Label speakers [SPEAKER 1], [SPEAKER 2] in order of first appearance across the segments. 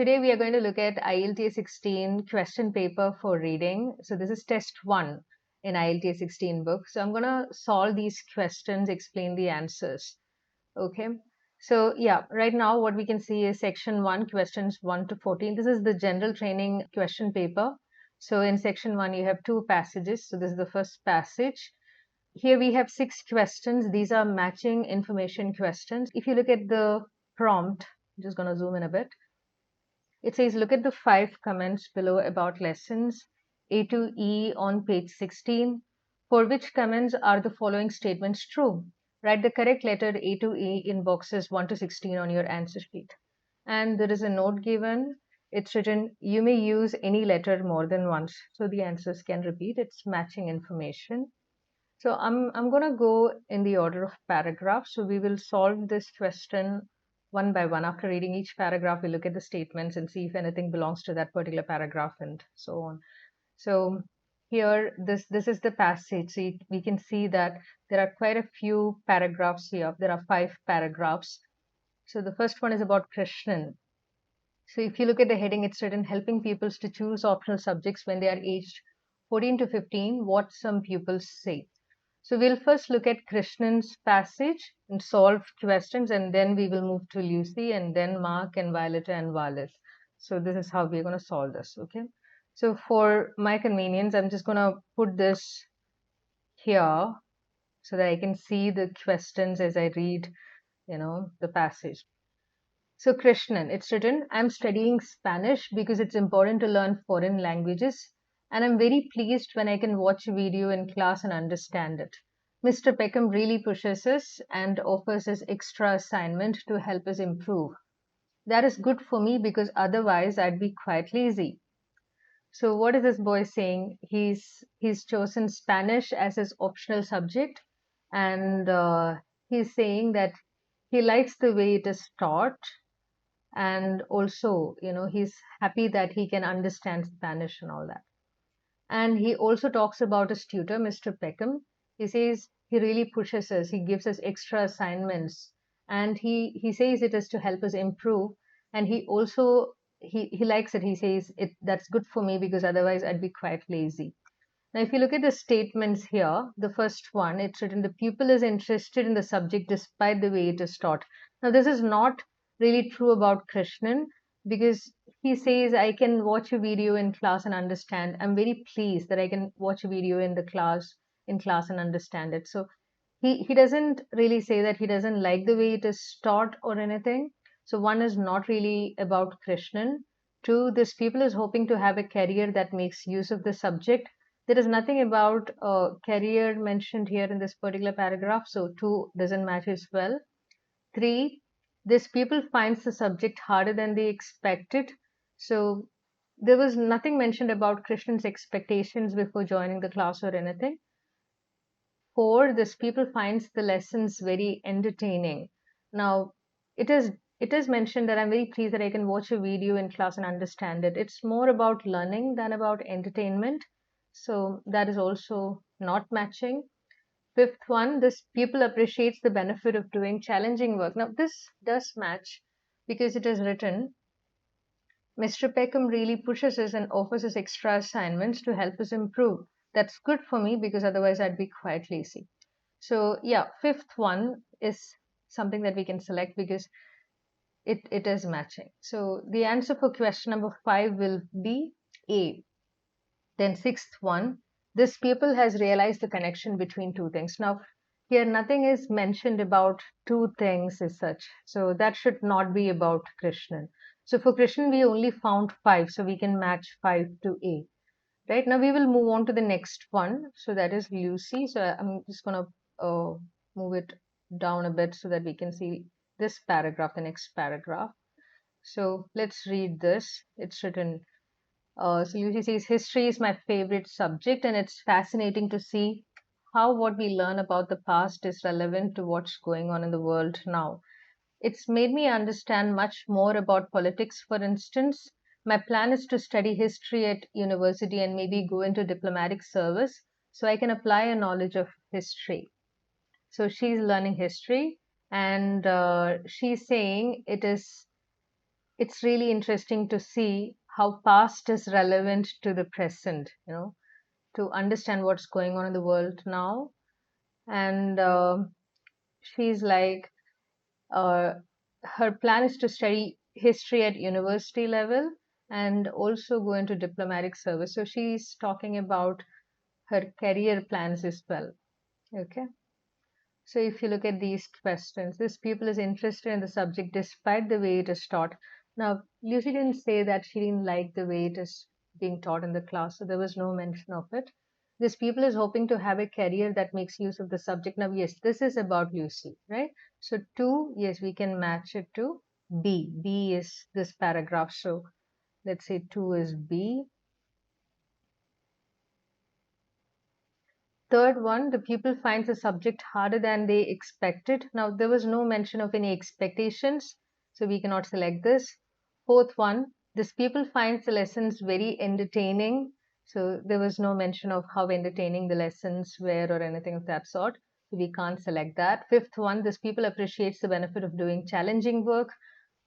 [SPEAKER 1] Today we are going to look at IELTS 16 question paper for reading. So this is test 1 in IELTS 16 book. So I'm going to solve these questions, explain the answers. Okay. So yeah, right now what we can see is section 1, questions 1 to 14. This is the general training question paper. So in section 1 you have 2 passages. So this is the first passage. Here we have 6 questions. These are matching information questions. If you look at the prompt, I'm just going to zoom in a bit. It says, look at the 5 comments below about lessons A to E on page 16. For which comments are the following statements true? Write the correct letter A to E in boxes 1 to 16 on your answer sheet. And there is a note given. It's written, you may use any letter more than once. So the answers can repeat. It's matching information. So I'm going to go in the order of paragraphs. So we will solve this question one by one. After reading each paragraph, we look at the statements and see if anything belongs to that particular paragraph and so on. So here, this is the passage. So we can see that there are quite a few paragraphs here. There are 5 paragraphs. So the first one is about Krishnan. So if you look at the heading, it's written helping pupils to choose optional subjects when they are aged 14 to 15, what some pupils say. So we'll first look at Krishnan's passage and solve questions, and then we will move to Lucy and then Mark and Violetta and Wallace. So this is how we're going to solve this, okay? So for my convenience, I'm just going to put this here so that I can see the questions as I read, the passage. So Krishnan, it's written, I'm studying Spanish because it's important to learn foreign languages, and I'm very pleased when I can watch a video in class and understand it. Mr. Peckham really pushes us and offers us extra assignment to help us improve. That is good for me because otherwise I'd be quite lazy. So what is this boy saying? He's chosen Spanish as his optional subject, and he's saying that he likes the way it is taught, and also he's happy that he can understand Spanish and all that. And he also talks about his tutor, Mr. Peckham. He says he really pushes us, he gives us extra assignments, and he says it is to help us improve. And he also he likes it. He says it that's good for me because otherwise I'd be quite lazy. Now, if you look at the statements here, the first one, it's written, the pupil is interested in the subject despite the way it is taught. Now, this is not really true about Krishnan because he says, I can watch a video in class and understand. I'm very pleased that I can watch a video in class and understand it. So he doesn't really say that he doesn't like the way it is taught or anything. So one is not really about Krishnan. Two, this pupil is hoping to have a career that makes use of the subject. There is nothing about career mentioned here in this particular paragraph, so 2 doesn't match as well. 3, this pupil finds the subject harder than they expected. So there was nothing mentioned about Krishnan's expectations before joining the class or anything. 4, this pupil finds the lessons very entertaining. Now, it is mentioned that I'm very pleased that I can watch a video in class and understand it. It's more about learning than about entertainment. So that is also not matching. 5th one, this pupil appreciates the benefit of doing challenging work. Now, this does match because it is written, Mr. Peckham really pushes us and offers us extra assignments to help us improve. That's good for me because otherwise I'd be quite lazy. So yeah, 5th one is something that we can select because it is matching. So the answer for question number 5 will be A. Then 6th one, this pupil has realized the connection between 2 things. Now here nothing is mentioned about 2 things as such. So that should not be about Krishnan. So for Krishnan, we only found 5. So we can match 5 to A. Right, now we will move on to the next one. So that is Lucy. So I'm just going to move it down a bit so that we can see this paragraph, the next paragraph. So let's read this. It's written, so Lucy says, history is my favorite subject, and it's fascinating to see how what we learn about the past is relevant to what's going on in the world now. It's made me understand much more about politics, for instance. My plan is to study history at university and maybe go into diplomatic service so I can apply a knowledge of history. So she's learning history, and she's saying it it's really interesting to see how past is relevant to the present, to understand what's going on in the world now. And she's like, uh, her plan is to study history at university level and also go into diplomatic service. So she's talking about her career plans as well. Okay. So if you look at these questions, this pupil is interested in the subject despite the way it is taught. Now, Lucy didn't say that she didn't like the way it is being taught in the class, so there was no mention of it. This pupil is hoping to have a career that makes use of the subject. Now, yes, this is about Lucy, right? So two, yes, we can match it to B. B is this paragraph. So let's say two is B. Third one, the pupil finds the subject harder than they expected. Now, there was no mention of any expectations, so we cannot select this. Fourth one, this pupil finds the lessons very entertaining. So there was no mention of how entertaining the lessons were or anything of that sort. So we can't select that. Fifth one, this pupil appreciates the benefit of doing challenging work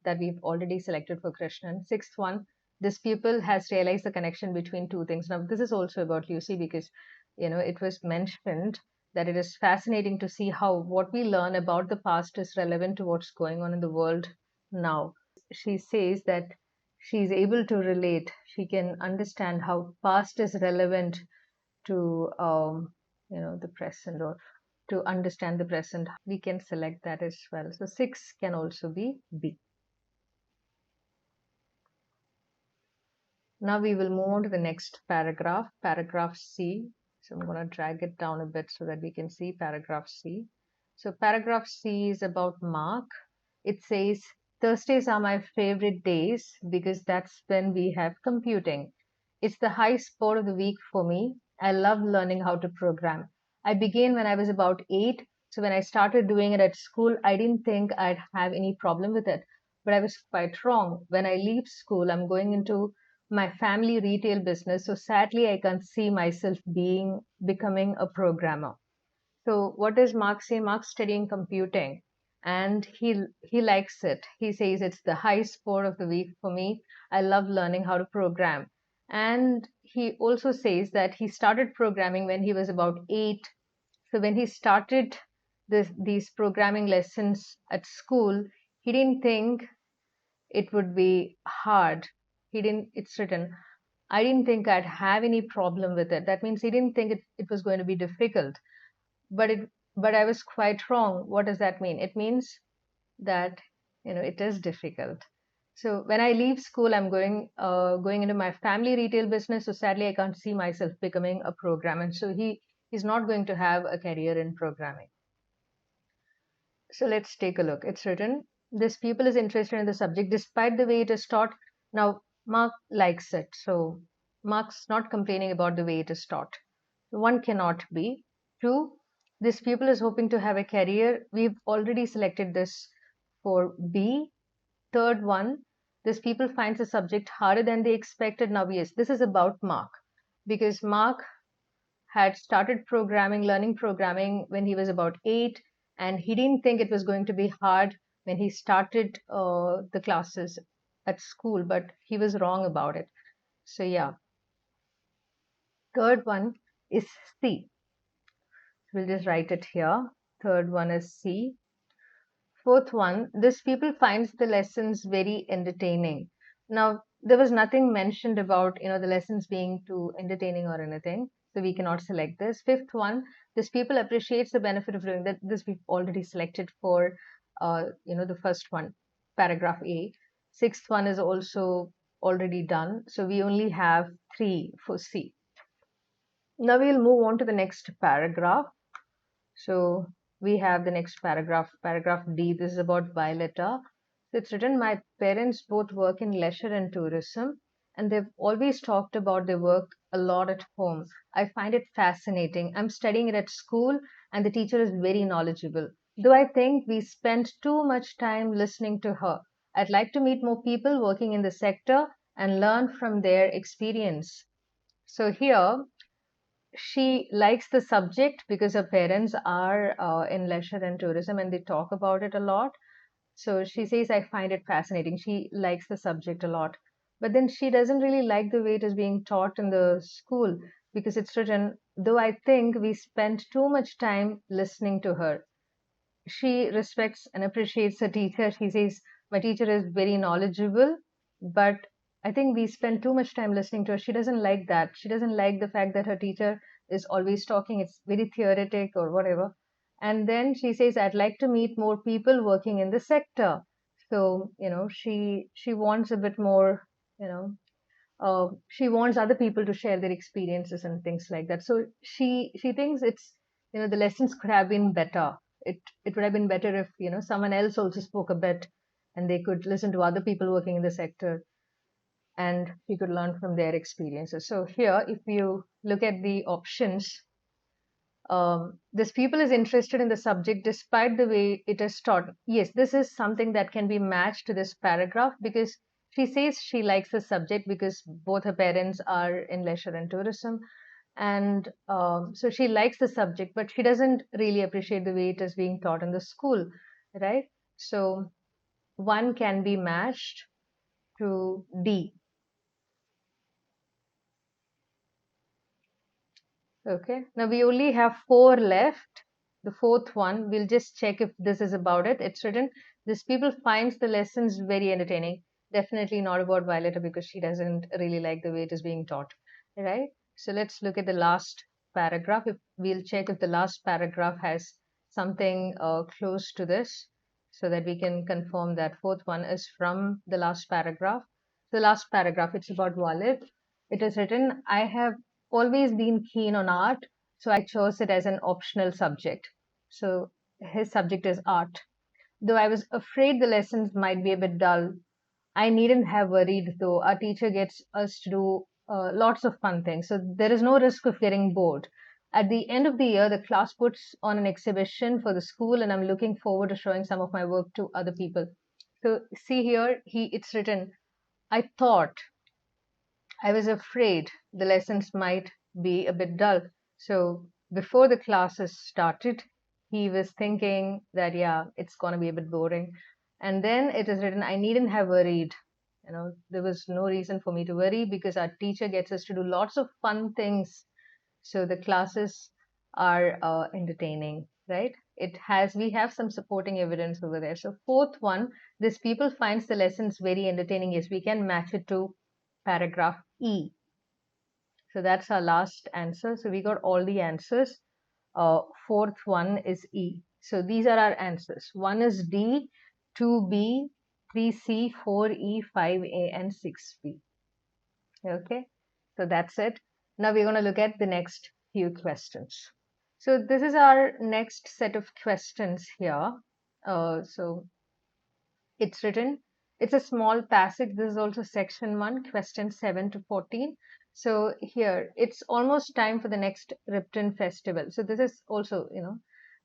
[SPEAKER 1] that we've already selected for Krishnan. Sixth one, this pupil has realized the connection between two things. Now, this is also about Lucy because, it was mentioned that it is fascinating to see how what we learn about the past is relevant to what's going on in the world now. She says that she's able to relate. She can understand how past is relevant to, the present or to understand the present. We can select that as well. So six can also be B. Now we will move on to the next paragraph, paragraph C. So I'm going to drag it down a bit so that we can see paragraph C. So paragraph C is about Mark. It says, Thursdays are my favorite days because that's when we have computing. It's the high sport of the week for me. I love learning how to program. I began when I was about 8. So when I started doing it at school, I didn't think I'd have any problem with it. But I was quite wrong. When I leave school, I'm going into my family retail business. So sadly, I can't see myself becoming a programmer. So what does Mark say? Mark's studying computing and he likes it. He says it's the high sport of the week for me. I love learning how to program. And he also says that he started programming when he was about 8. So when he started these programming lessons at school, he didn't think it would be hard. It's written, I didn't think I'd have any problem with it. That means he didn't think it was going to be difficult. But I was quite wrong. What does that mean? It means that, it is difficult. So when I leave school, I'm going into my family retail business. So sadly, I can't see myself becoming a programmer. So he's not going to have a career in programming. So let's take a look. It's written, this pupil is interested in the subject despite the way it is taught. Now, Mark likes it. So Mark's not complaining about the way it is taught. One cannot be. Two, this pupil is hoping to have a career. We've already selected this for B. Third one, this pupil finds the subject harder than they expected. Now, yes, this is about Mark because Mark had started learning programming when he was about 8, and he didn't think it was going to be hard when he started the classes at school, but he was wrong about it. So, yeah. Third one is C. We'll just write it here. Third one is C. Fourth one, this people finds the lessons very entertaining. Now, there was nothing mentioned about, the lessons being too entertaining or anything. So we cannot select this. Fifth one, this people appreciates the benefit of doing that. This we've already selected for, the first one, paragraph A. Sixth one is also already done. So we only have 3 for C. Now we'll move on to the next paragraph. So we have the next paragraph, paragraph D. This is about Violetta. So it's written, my parents both work in leisure and tourism, and they've always talked about their work a lot at home. I find it fascinating. I'm studying it at school, and the teacher is very knowledgeable. Though I think we spend too much time listening to her. I'd like to meet more people working in the sector and learn from their experience. So here, she likes the subject because her parents are in leisure and tourism and they talk about it a lot. So she says, I find it fascinating. She likes the subject a lot. But then she doesn't really like the way it is being taught in the school because it's written, though I think we spend too much time listening to her. She respects and appreciates her teacher. She says, my teacher is very knowledgeable, but I think we spend too much time listening to her. She doesn't like that. She doesn't like the fact that her teacher is always talking. It's very theoretic or whatever. And then she says, I'd like to meet more people working in the sector. So, she wants a bit more, you know, she wants other people to share their experiences and things like that. So she thinks it's, the lessons could have been better. It would have been better if, someone else also spoke a bit and they could listen to other people working in the sector and she could learn from their experiences. So here, if you look at the options, this pupil is interested in the subject despite the way it is taught. Yes, this is something that can be matched to this paragraph because she says she likes the subject because both her parents are in leisure and tourism. And so she likes the subject, but she doesn't really appreciate the way it is being taught in the school, right? So one can be matched to D. Okay, now we only have four left. The fourth one, we'll just check if this is about it. It's written, this people finds the lessons very entertaining. Definitely not about Violetta because she doesn't really like the way it is being taught, right? So let's look at the last paragraph. If we'll check if the last paragraph has something close to this so that we can confirm that fourth one is from the last paragraph. The last paragraph, it's about Violet. It is written, I have always been keen on art, so I chose it as an optional subject. So his subject is art. Though I was afraid the lessons might be a bit dull, I needn't have worried though. Our teacher gets us to do lots of fun things, so there is no risk of getting bored. At the end of the year, the class puts on an exhibition for the school, and I'm looking forward to showing some of my work to other people. So see here, it's written, I thought I was afraid the lessons might be a bit dull. So before the classes started, he was thinking that, yeah, it's going to be a bit boring. And then it is written, I needn't have worried. There was no reason for me to worry because our teacher gets us to do lots of fun things. So the classes are entertaining, right? We have some supporting evidence over there. So fourth one, this people finds the lessons very entertaining. Yes, we can match it to paragraph E. So that's our last answer. So we got all the answers. Fourth one is E. So these are our answers. One is D, 2B, 3C, 4E, 5A, and 6B. Okay, so that's it. Now we're going to look at the next few questions. So this is our next set of questions here. So it's written, it's a small passage. This is also section 1, question 7 to 14. So here, it's almost time for the next Ripton festival. So this is also,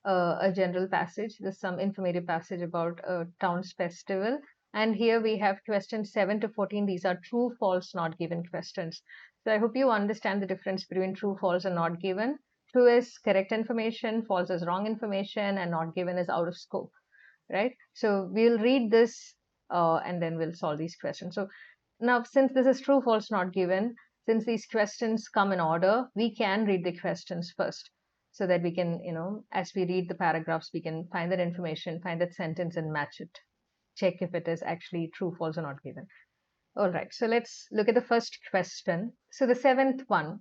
[SPEAKER 1] a general passage. There's some informative passage about a town's festival. And here we have questions 7 to 14. These are true, false, not given questions. So I hope you understand the difference between true, false, and not given. True is correct information, false is wrong information, and not given is out of scope, right? So we'll read this and then we'll solve these questions. So now, since this is true, false, not given, since these questions come in order, we can read the questions first so that we can, as we read the paragraphs, we can find that information, find that sentence and match it. Check if it is actually true, false, or not given. All right, so let's look at the first question. So the seventh one,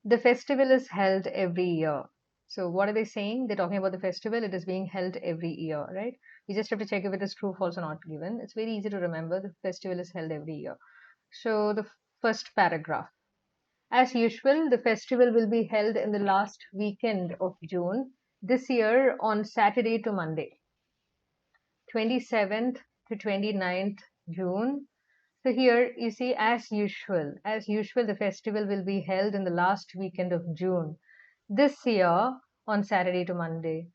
[SPEAKER 1] the festival is held every year. So what are they saying? They're talking about the festival. It is being held every year, right? We just have to check if it is true, false, or not given. It's very easy to remember. The festival is held every year. So the first paragraph. As usual, the festival will be held in the last weekend of June, this year on Saturday to Monday, 27th to 29th June. So here you see, as usual, the festival will be held in the last weekend of June. This year on Saturday to Monday,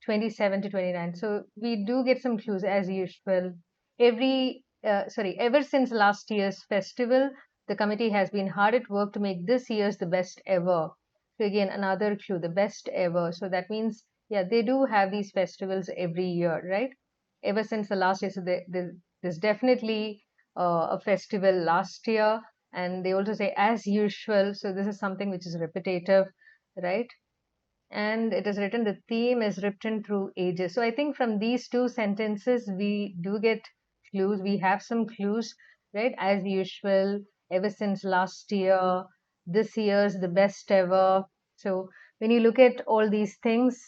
[SPEAKER 1] 27 to 29. So we do get some clues as usual. Ever since last year's festival, the committee has been hard at work to make this year's the best ever. So again, another clue, the best ever. So that means, yeah, they do have these festivals every year, right? ever since the last year. So there's definitely a festival last year, and they also say as usual. So this is something which is repetitive, right? And it is written, the theme is written through ages. So I think from these two sentences, we do get clues. We have some clues, right? As usual, ever since last year, this year's the best ever. So when you look at all these things,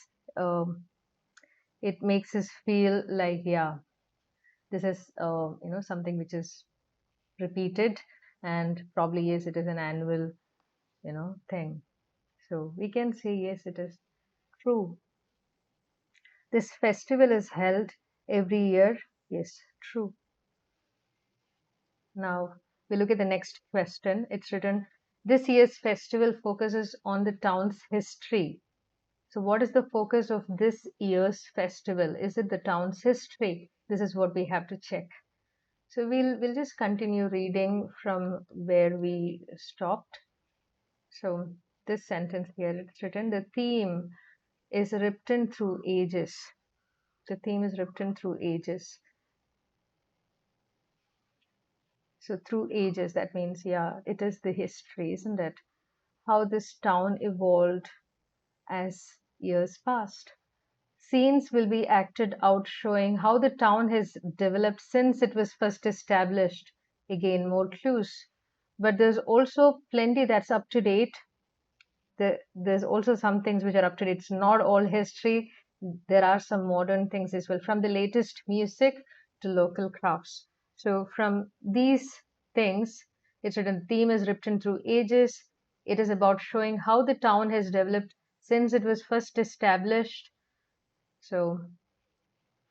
[SPEAKER 1] it makes us feel like, yeah, this is, something which is repeated, and probably, yes, it is an annual, thing. So we can say, yes, it is true. This festival is held every year. Yes, true. Now we look at the next question. It's written, this year's festival focuses on the town's history. So what is the focus of this year's festival? Is it the town's history? This is what we have to check. So we'll just continue reading from where we stopped. So this sentence here, it's written, the theme is written through ages. The theme is written through ages. So through ages, that means, yeah, it is the history, isn't it? How this town evolved as years passed. Scenes will be acted out showing how the town has developed since it was first established. Again, more clues. But there's also plenty that's up to date. There's also some things which are up to date. It's not all history. There are some modern things as well, from the latest music to local crafts. So from these things, it's written, theme is written through ages. It is about showing how the town has developed since it was first established. So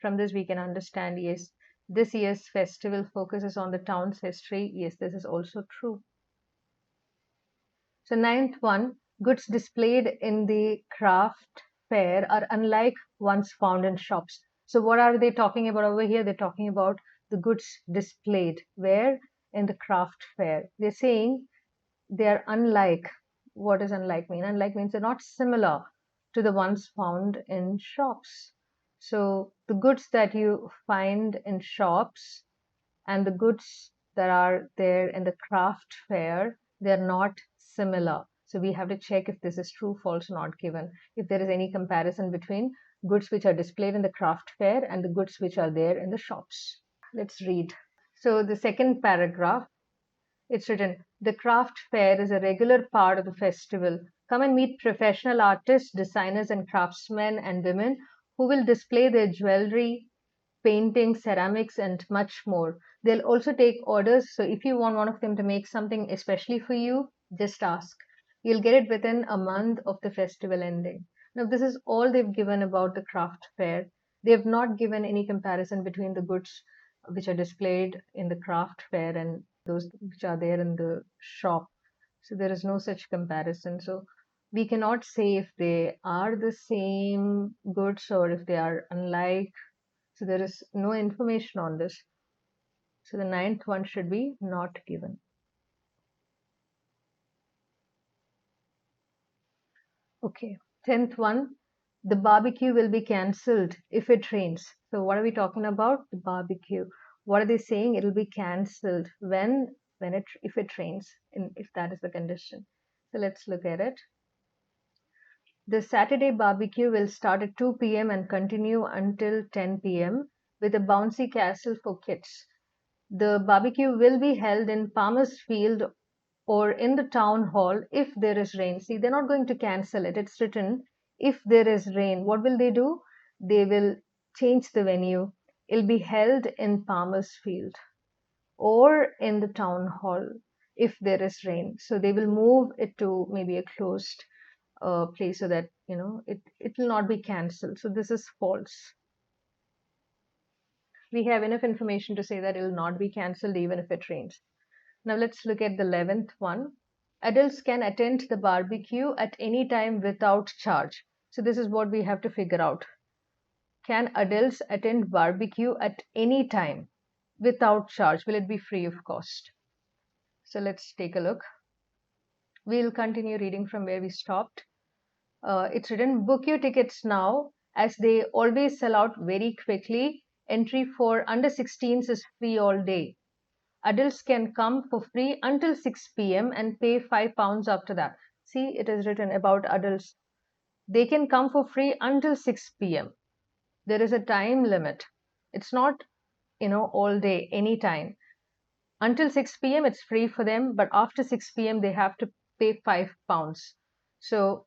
[SPEAKER 1] from this we can understand, yes, this year's festival focuses on the town's history. Yes, this is also true. So ninth one, goods displayed in the craft fair are unlike ones found in shops. So what are they talking about over here? They're talking about the goods displayed where? In the craft fair. They're saying they are unlike. What does unlike mean? Unlike means they're not similar to the ones found in shops. So the goods that you find in shops and the goods that are there in the craft fair, they're not similar. So we have to check if this is true, false, or not given. If there is any comparison between goods which are displayed in the craft fair and the goods which are there in the shops. Let's read. So the second paragraph, it's written, the craft fair is a regular part of the festival. Come and meet professional artists, designers, and craftsmen and women who will display their jewelry, painting, ceramics, and much more. They'll also take orders. So if you want one of them to make something especially for you, just ask. You'll get it within a month of the festival ending. Now, this is all they've given about the craft fair. They have not given any comparison between the goods which are displayed in the craft fair and those which are there in the shop. So there is no such comparison. So we cannot say if they are the same goods or if they are unlike. So there is no information on this. So the ninth one should be not given. Okay. 10th one, the barbecue will be cancelled if it rains. So what are we talking about? The barbecue. What are they saying? It will be cancelled when it if it rains, if that is the condition. So let's look at it. The Saturday barbecue will start at 2 p.m. and continue until 10 p.m. with a bouncy castle for kids. The barbecue will be held in Palmer's Field or in the town hall if there is rain. See, they're not going to cancel it. It's written if there is rain. What will they do? They will change the venue. It'll be held in Palmer's Field or in the town hall if there is rain. So they will move it to maybe a closed place so that it will not be cancelled. So this is false. We have enough information to say that it will not be cancelled even if it rains. Now let's look at the 11th one. Adults can attend the barbecue at any time without charge. So this is what we have to figure out. Can adults attend barbecue at any time without charge? Will it be free of cost? So let's take a look. We'll continue reading from where we stopped. It's written, book your tickets now as they always sell out very quickly. Entry for under 16s is free all day. Adults can come for free until 6 p.m. and pay £5 after that. See, it is written about adults. They can come for free until 6 p.m. There is a time limit. It's not, all day, anytime. Until 6 p.m. it's free for them, but after 6 p.m. they have to pay £5. So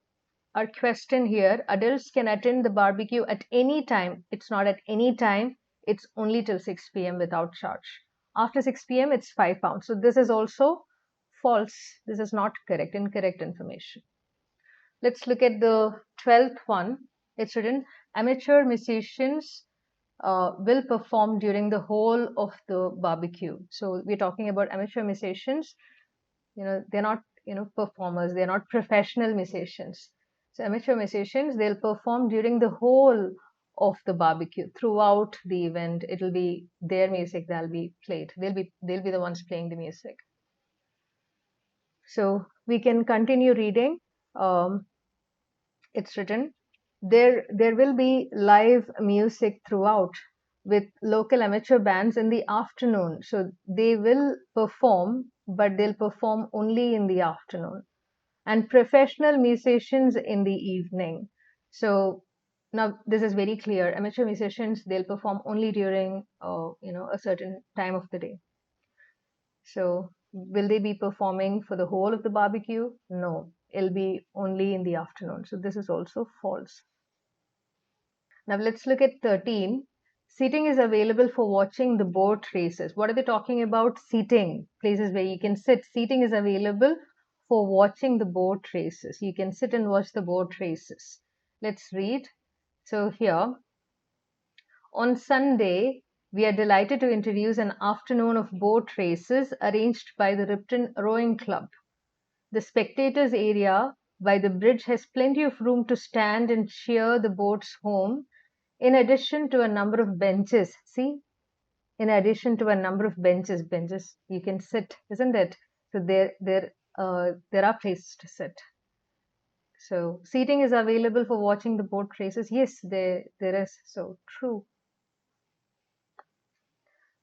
[SPEAKER 1] our question here, adults can attend the barbecue at any time. It's not at any time. It's only till 6 p.m. without charge. After 6 p.m. it's £5. So this is also false. This is not correct, incorrect information. Let's look at the 12th one. It's written, amateur musicians will perform during the whole of the barbecue. So we're talking about amateur musicians. They're not, performers. They're not professional musicians. So amateur musicians, they'll perform during the whole of the barbecue. Throughout the event, it'll be their music that'll be played. They'll be the ones playing the music. So we can continue reading. It's written, there will be live music throughout with local amateur bands in the afternoon. So they will perform, but they'll perform only in the afternoon, and professional musicians in the evening. So now this is very clear. Amateur musicians, they'll perform only during a certain time of the day. So will they be performing for the whole of the barbecue? No, it'll be only in the afternoon. So this is also false. Now let's look at 13. Seating is available for watching the boat races. What are they talking about? Seating, places where you can sit. Seating is available for watching the boat races. You can sit and watch the boat races. Let's read. So here, on Sunday, we are delighted to introduce an afternoon of boat races arranged by the Ripton Rowing Club. The spectators area by the bridge has plenty of room to stand and cheer the boats home, in addition to a number of benches. See, in addition to a number of benches you can sit, isn't it? So there are places to sit. So seating is available for watching the boat races. Yes, there is. So true.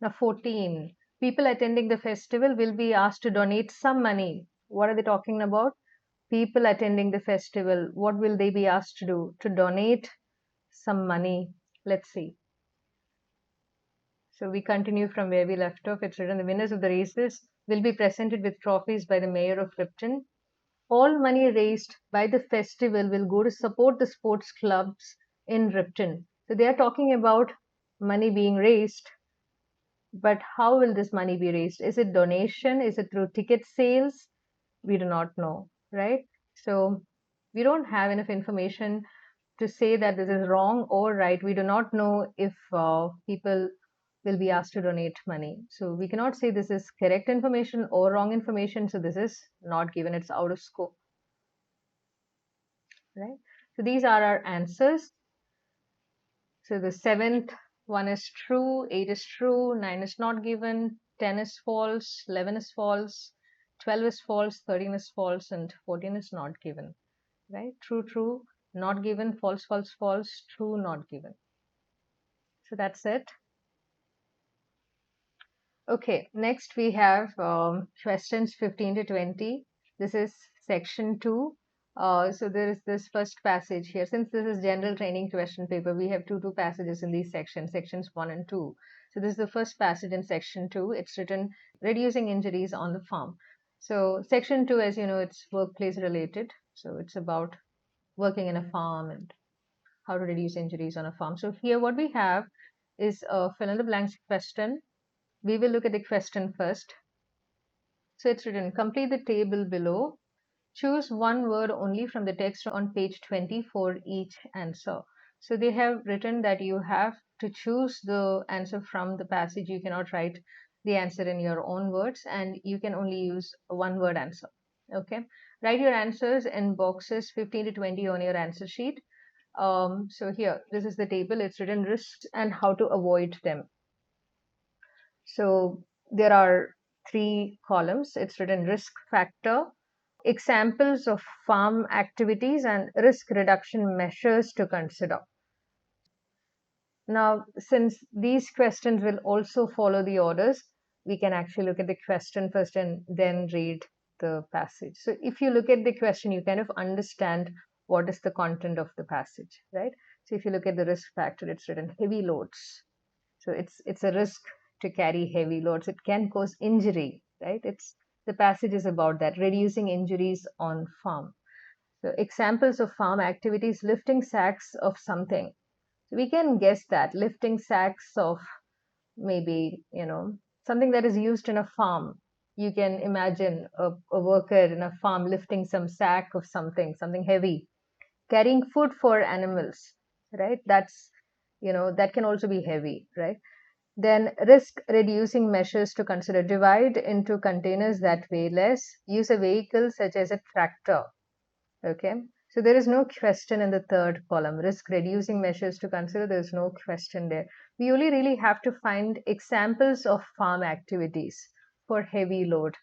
[SPEAKER 1] Now 14. People attending the festival will be asked to donate some money. What are they talking about? People attending the festival, what will they be asked to do? To donate some money. Let's see. So we continue from where we left off. It's written, the winners of the races will be presented with trophies by the mayor of Ripton. All money raised by the festival will go to support the sports clubs in Ripton. So they are talking about money being raised. But how will this money be raised? Is it donation? Is it through ticket sales? We do not know, right? So we don't have enough information to say that this is wrong or right. We do not know if people will be asked to donate money. So we cannot say this is correct information or wrong information. So this is not given. It's out of scope, right? So these are our answers. So the 7th one is true, 8 is true, 9 is not given, 10 is false, 11 is false, 12 is false, 13 is false, and 14 is not given, right? True, true, not given, false, false, false, true, not given. So that's it. Okay, next we have questions 15 to 20. This is section 2. So there is this first passage here. Since this is general training question paper, we have two passages in these sections, sections 1 and 2. So this is the first passage in section 2. It's written, reducing injuries on the farm. So section 2, as you know, it's workplace related. So it's about working in a farm and how to reduce injuries on a farm. So here what we have is a fill in the blanks question. We will look at the question first. So it's written, complete the table below. Choose one word only from the text on page 20 for each answer. So they have written that you have to choose the answer from the passage. You cannot write the answer in your own words, and you can only use a one word answer. Okay. Write your answers in boxes 15 to 20 on your answer sheet. So here, this is the table. It's written risks and how to avoid them. So there are 3 columns. It's written risk factor, examples of farm activities, and risk reduction measures to consider. Now, since these questions will also follow the orders, we can actually look at the question first and then read the passage. So if you look at the question, you kind of understand what is the content of the passage, right? So if you look at the risk factor, it's written heavy loads. So it's a risk to carry heavy loads. It can cause injury, right? It's the passage is about that, reducing injuries on farm. So examples of farm activities: lifting sacks of something. So we can guess that lifting sacks of maybe, something that is used in a farm. You can imagine a worker in a farm lifting some sack of something heavy, carrying food for animals, right? That can also be heavy, right? Then risk reducing measures to consider: divide into containers that weigh less, use a vehicle such as a tractor. Okay. So there is no question in the third column. Risk reducing measures to consider, there is no question there. We only really have to find examples of farm activities for heavy load.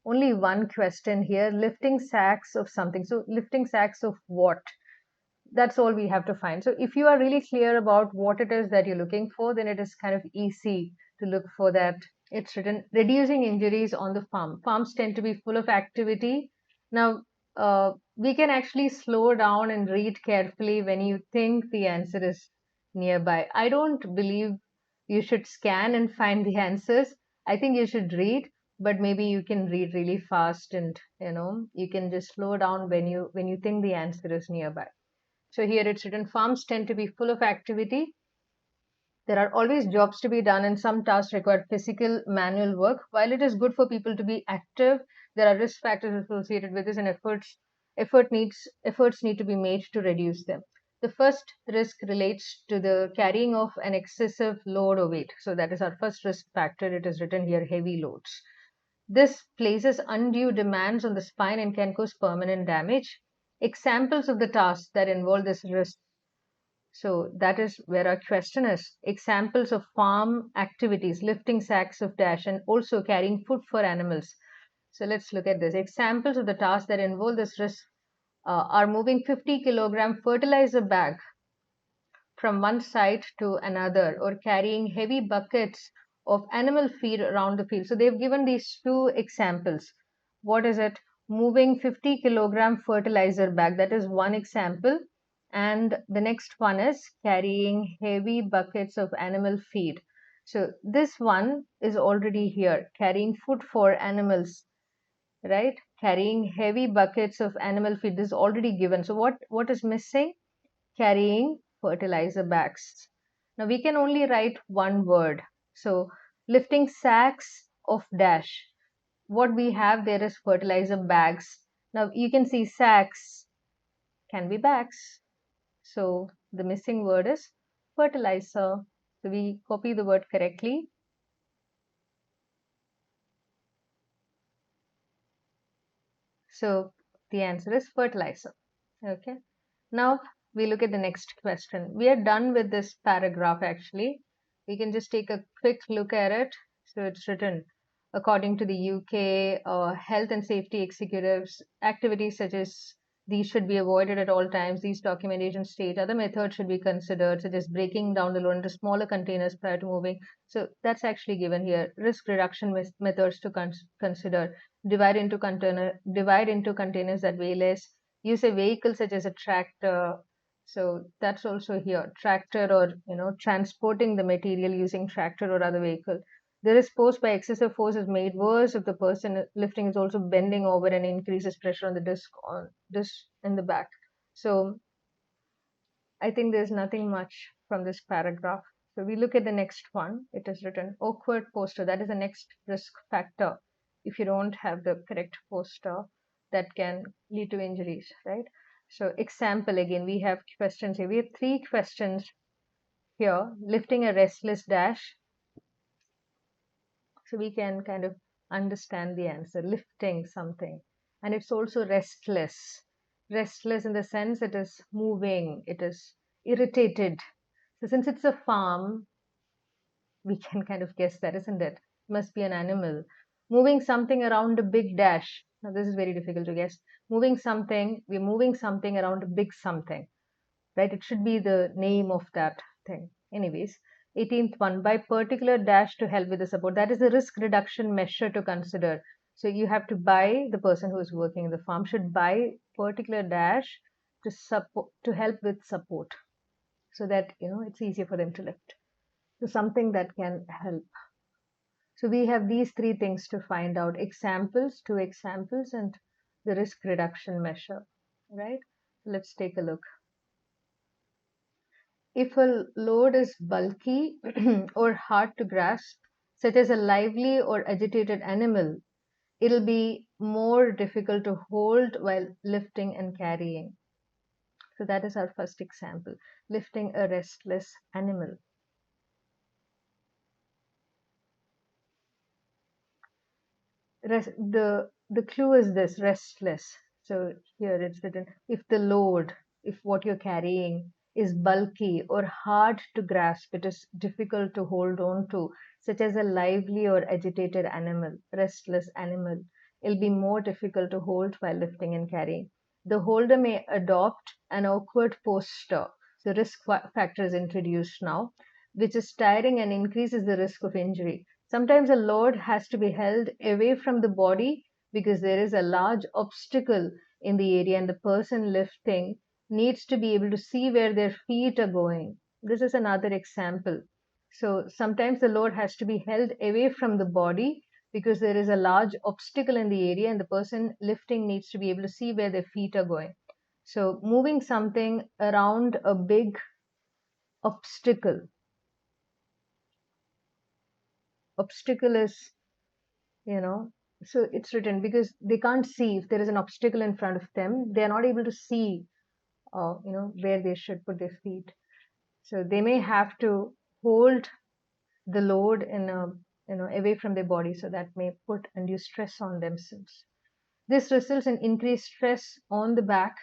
[SPEAKER 1] Only one question here: lifting sacks of something. So lifting sacks of what? That's all we have to find. So if you are really clear about what it is that you're looking for, then it is kind of easy to look for that. It's written reducing injuries on the farm. Farms tend to be full of activity. Now, we can actually slow down and read carefully when you think the answer is nearby. I don't believe you should scan and find the answers. I think you should read, but maybe you can read really fast, and you can just slow down when you think the answer is nearby. So here it's written, farms tend to be full of activity. There are always jobs to be done, and some tasks require physical manual work. While it is good for people to be active, there are risk factors associated with this, and efforts need to be made to reduce them. The first risk relates to the carrying of an excessive load or weight. So that is our first risk factor. It is written here, heavy loads. This places undue demands on the spine and can cause permanent damage. Examples of the tasks that involve this risk. So that is where our question is. Examples of farm activities: lifting sacks of dash, and also carrying food for animals. So let's look at this. Examples of the tasks that involve this risk are moving 50-kilogram fertilizer bag from one site to another, or carrying heavy buckets of animal feed around the field. So they've given these two examples. What is it? Moving 50-kilogram fertilizer bag. That is one example. And the next one is carrying heavy buckets of animal feed. So this one is already here, carrying food for animals, right? Carrying heavy buckets of animal feed. This is already given. So what is missing? Carrying fertilizer bags. Now we can only write one word. So lifting sacks of dash. What we have there is fertilizer bags. Now you can see sacks can be bags. So the missing word is fertilizer. So we copy the word correctly. So the answer is fertilizer. Okay. Now we look at the next question. We are done with this paragraph actually. We can just take a quick look at it. So it's written, according to the UK health and safety executives, activities such as these should be avoided at all times. These documentation state other methods should be considered, such as breaking down the load into smaller containers prior to moving. So that's actually given here. Risk reduction methods to consider: divide into containers that weigh less, use a vehicle such as a tractor. So that's also here, tractor, or transporting the material using tractor or other vehicle. The risk posed by excessive force is made worse if the person lifting is also bending over and increases pressure on the disc in the back. So I think there's nothing much from this paragraph. So we look at the next one. It is written, awkward posture. That is the next risk factor. If you don't have the correct posture, that can lead to injuries, right? So example, again, we have questions here. We have three questions here. Lifting a restless dash. So we can kind of understand the answer. Lifting something. And it's also restless. Restless in the sense it is moving, it is irritated. So since it's a farm, we can kind of guess that, isn't it? Must be an animal. Moving something around a big dash. Now this is very difficult to guess. We're moving something around a big something, right? It should be the name of that thing. Anyways, 18th one, by particular dash to help with the support. That is the risk reduction measure to consider. So you have to buy, the person who is working in the farm should buy particular dash to support, to help with support, so that it's easier for them to lift. So something that can help. So we have these three things to find out: examples, two examples, and the risk reduction measure, right? Let's take a look. If a load is bulky or hard to grasp, such as a lively or agitated animal, it'll be more difficult to hold while lifting and carrying. So that is our first example, lifting a restless animal. The clue is this: restless. So here it's written, if the load, if what you're carrying is bulky or hard to grasp, it is difficult to hold on to, such as a lively or agitated animal, restless animal, it'll be more difficult to hold while lifting and carrying. The holder may adopt an awkward posture. The risk factor is introduced now, which is tiring and increases the risk of injury. Sometimes a load has to be held away from the body because there is a large obstacle in the area, and the person lifting needs to be able to see where their feet are going. This is another example. So sometimes the load has to be held away from the body because there is a large obstacle in the area, and the person lifting needs to be able to see where their feet are going. So moving something around a big obstacle. Obstacle is, so it's written because they can't see. If there is an obstacle in front of them, they are not able to see, where they should put their feet. So they may have to hold the load away from their body, so that may put undue stress on themselves. This results in increased stress on the back.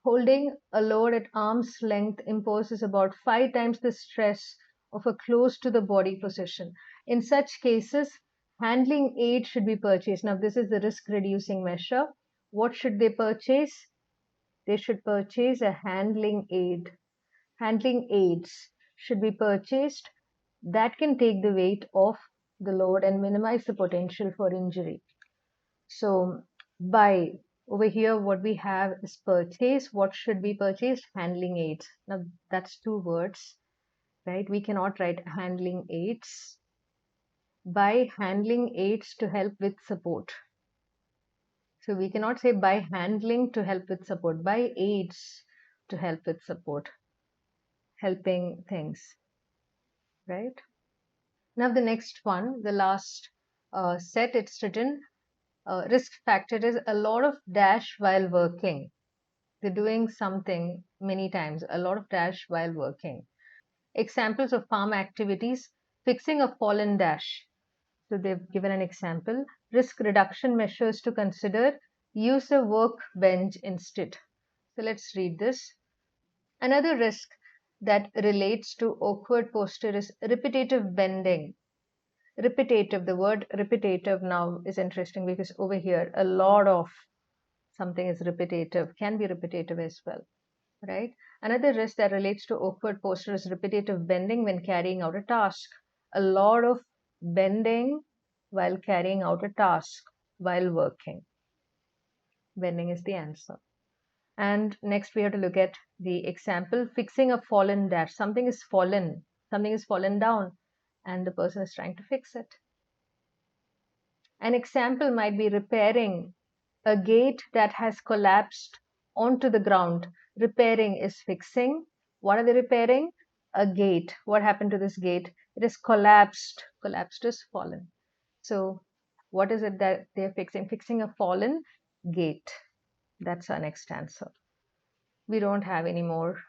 [SPEAKER 1] Holding a load at arm's length imposes about 5 times the stress of a close to the body position. In such cases, handling aid should be purchased. Now, this is the risk reducing measure. What should they purchase? They should purchase a handling aid. Handling aids should be purchased that can take the weight off the load and minimize the potential for injury. So, buy. Over here, what we have is purchase. What should be purchased? Handling aids. Now, that's two words, right? We cannot write handling aids. Buy handling aids to help with support. So, we cannot say buy handling to help with support. Buy aids to help with support, helping things, right? Now, the next one, the last set, it's written risk factor is a lot of dash while working. They're doing something many times, a lot of dash while working. Examples of farm activities: fixing a fallen dash. So they've given an example. Risk reduction measures to consider: use a workbench instead. So let's read this. Another risk that relates to awkward posture is repetitive bending. Repetitive, the word repetitive now is interesting because over here a lot of something is repetitive, can be repetitive as well, right? Another risk that relates to awkward posture is repetitive bending when carrying out a task. A lot of bending while carrying out a task while working. Bending is the answer. And next we have to look at the example: fixing a fallen dash. Something is fallen down, and the person is trying to fix it. An example might be repairing a gate that has collapsed onto the ground. Repairing is fixing. What are they repairing? A gate. What happened to this gate? It is collapsed. Collapsed is fallen. So what is it that they're fixing? Fixing a fallen gate. That's our next answer. We don't have any more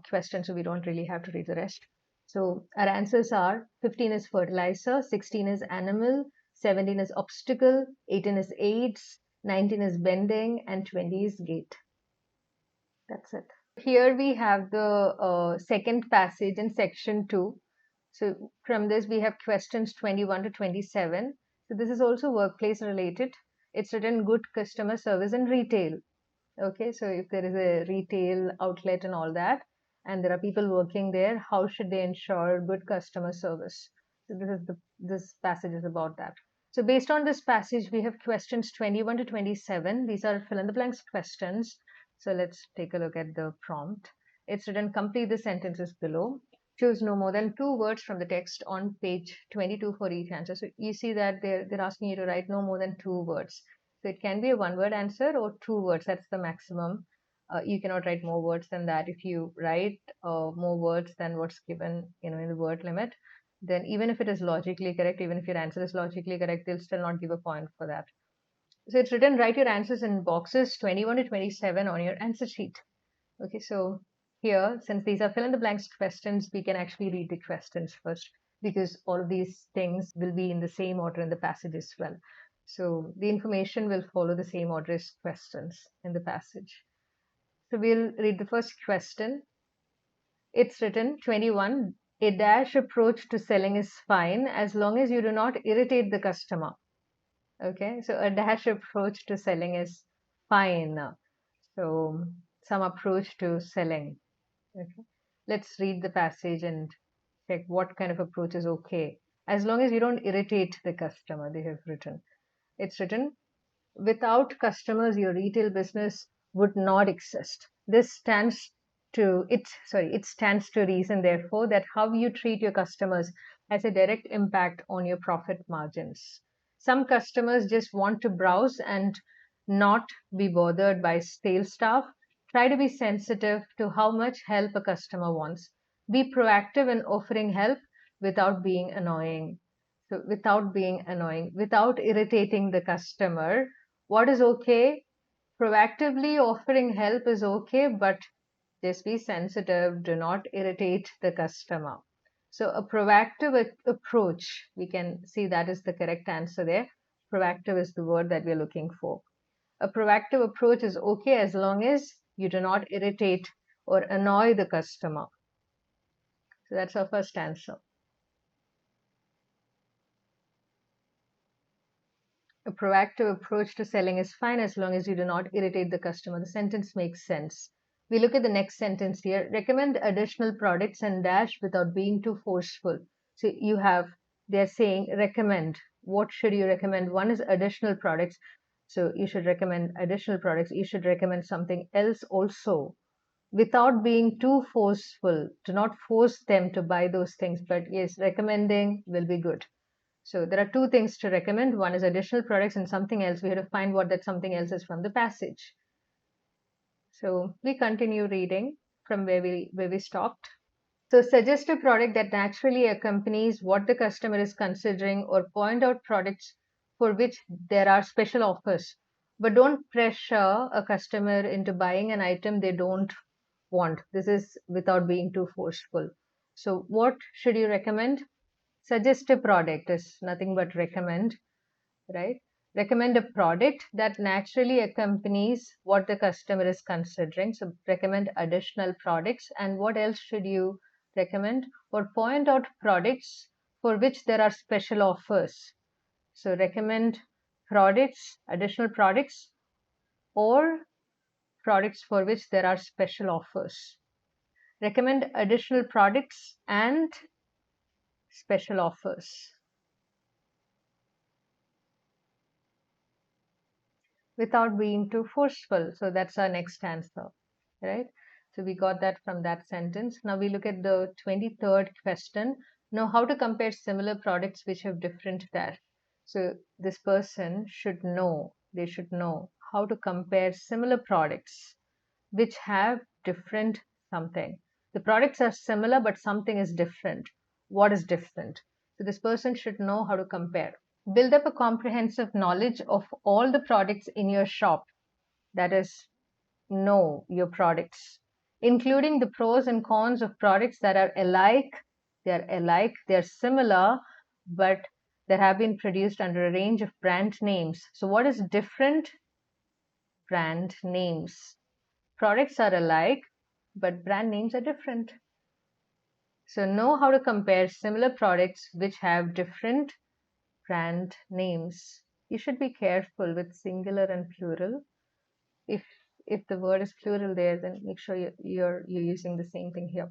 [SPEAKER 1] questions, so we don't really have to read the rest. So our answers are: 15 is fertilizer, 16 is animal, 17 is obstacle, 18 is aids, 19 is bending, and 20 is gate. That's it. Here we have the second passage in section 2. So from this we have questions 21 to 27. So this is also workplace related. It's written good customer service in retail. Okay, so if there is a retail outlet and all that, and there are people working there. How should they ensure good customer service? So this passage is about that. So based on this passage, we have questions 21 to 27. These are fill in the blanks questions. So let's take a look at the prompt. It's written, complete the sentences below. Choose no more than 2 words from the text on page 22 for each answer. So you see that they're asking you to write no more than 2 words. So it can be a 1-word answer or 2 words. That's the maximum. You cannot write more words than that. If you write more words than what's given, in the word limit, then even if it is logically correct, even if your answer is logically correct, they'll still not give a point for that. So it's written, write your answers in boxes 21 to 27 on your answer sheet. Okay, so here, since these are fill in the blanks questions, we can actually read the questions first, because all of these things will be in the same order in the passage as well. So the information will follow the same order as questions in the passage. So we'll read the first question. It's written 21. A dash approach to selling is fine as long as you do not irritate the customer. Okay, so a dash approach to selling is fine. So some approach to selling. Okay, let's read the passage and check what kind of approach is okay. As long as you don't irritate the customer, they have written. It's written, without customers, your retail business would not exist. This stands to it stands to reason, therefore, that how you treat your customers has a direct impact on your profit margins. Some customers just want to browse and not be bothered by sales staff. Try to be sensitive to how much help a customer wants. Be proactive in offering help without being annoying. So without irritating the customer. What is okay? Proactively offering help is okay, but just be sensitive. Do not irritate the customer. So a proactive approach, we can see that is the correct answer there. Proactive is the word that we're looking for. A proactive approach is okay as long as you do not irritate or annoy the customer. So that's our first answer. A proactive approach to selling is fine as long as you do not irritate the customer. The sentence makes sense. We look at the next sentence here. Recommend additional products and dash without being too forceful. So they're saying recommend. What should you recommend? One is additional products. So you should recommend additional products. You should recommend something else also without being too forceful. Do not force them to buy those things. But yes, recommending will be good. So there are 2 things to recommend. One is additional products and something else. We have to find what that something else is from the passage. So we continue reading from where we stopped. So suggest a product that naturally accompanies what the customer is considering, or point out products for which there are special offers. But don't pressure a customer into buying an item they don't want. This is without being too forceful. So what should you recommend? Suggest a product is nothing but recommend, right? Recommend a product that naturally accompanies what the customer is considering. So recommend additional products. And what else should you recommend? Or point out products for which there are special offers. So recommend products, additional products, or products for which there are special offers. Recommend additional products and special offers without being too forceful. So that's our next answer, right? So we got that from that sentence. Now we look at the 23rd question. Know how to compare similar products which have different dash. So this person should know, they should know how to compare similar products which have different something. The products are similar, but something is different. What is different? So this person should know how to compare. Build up a comprehensive knowledge of all the products in your shop. That is, know your products, including the pros and cons of products that are alike. They're similar, but that have been produced under a range of brand names. So what is different? Brand names. Products are alike, but brand names are different. So know how to compare similar products which have different brand names. You should be careful with singular and plural. If if the word is plural there, then make sure you're using the same thing here.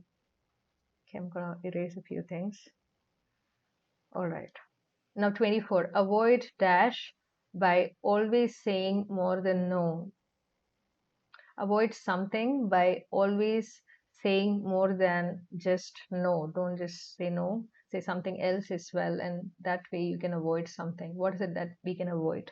[SPEAKER 1] Okay, I'm gonna erase a few things. All right. Now 24. Avoid dash by always saying more than no. Avoid something by always saying more than just no. Don't just say no. Say something else as well, and that way you can avoid something. What is it that we can avoid?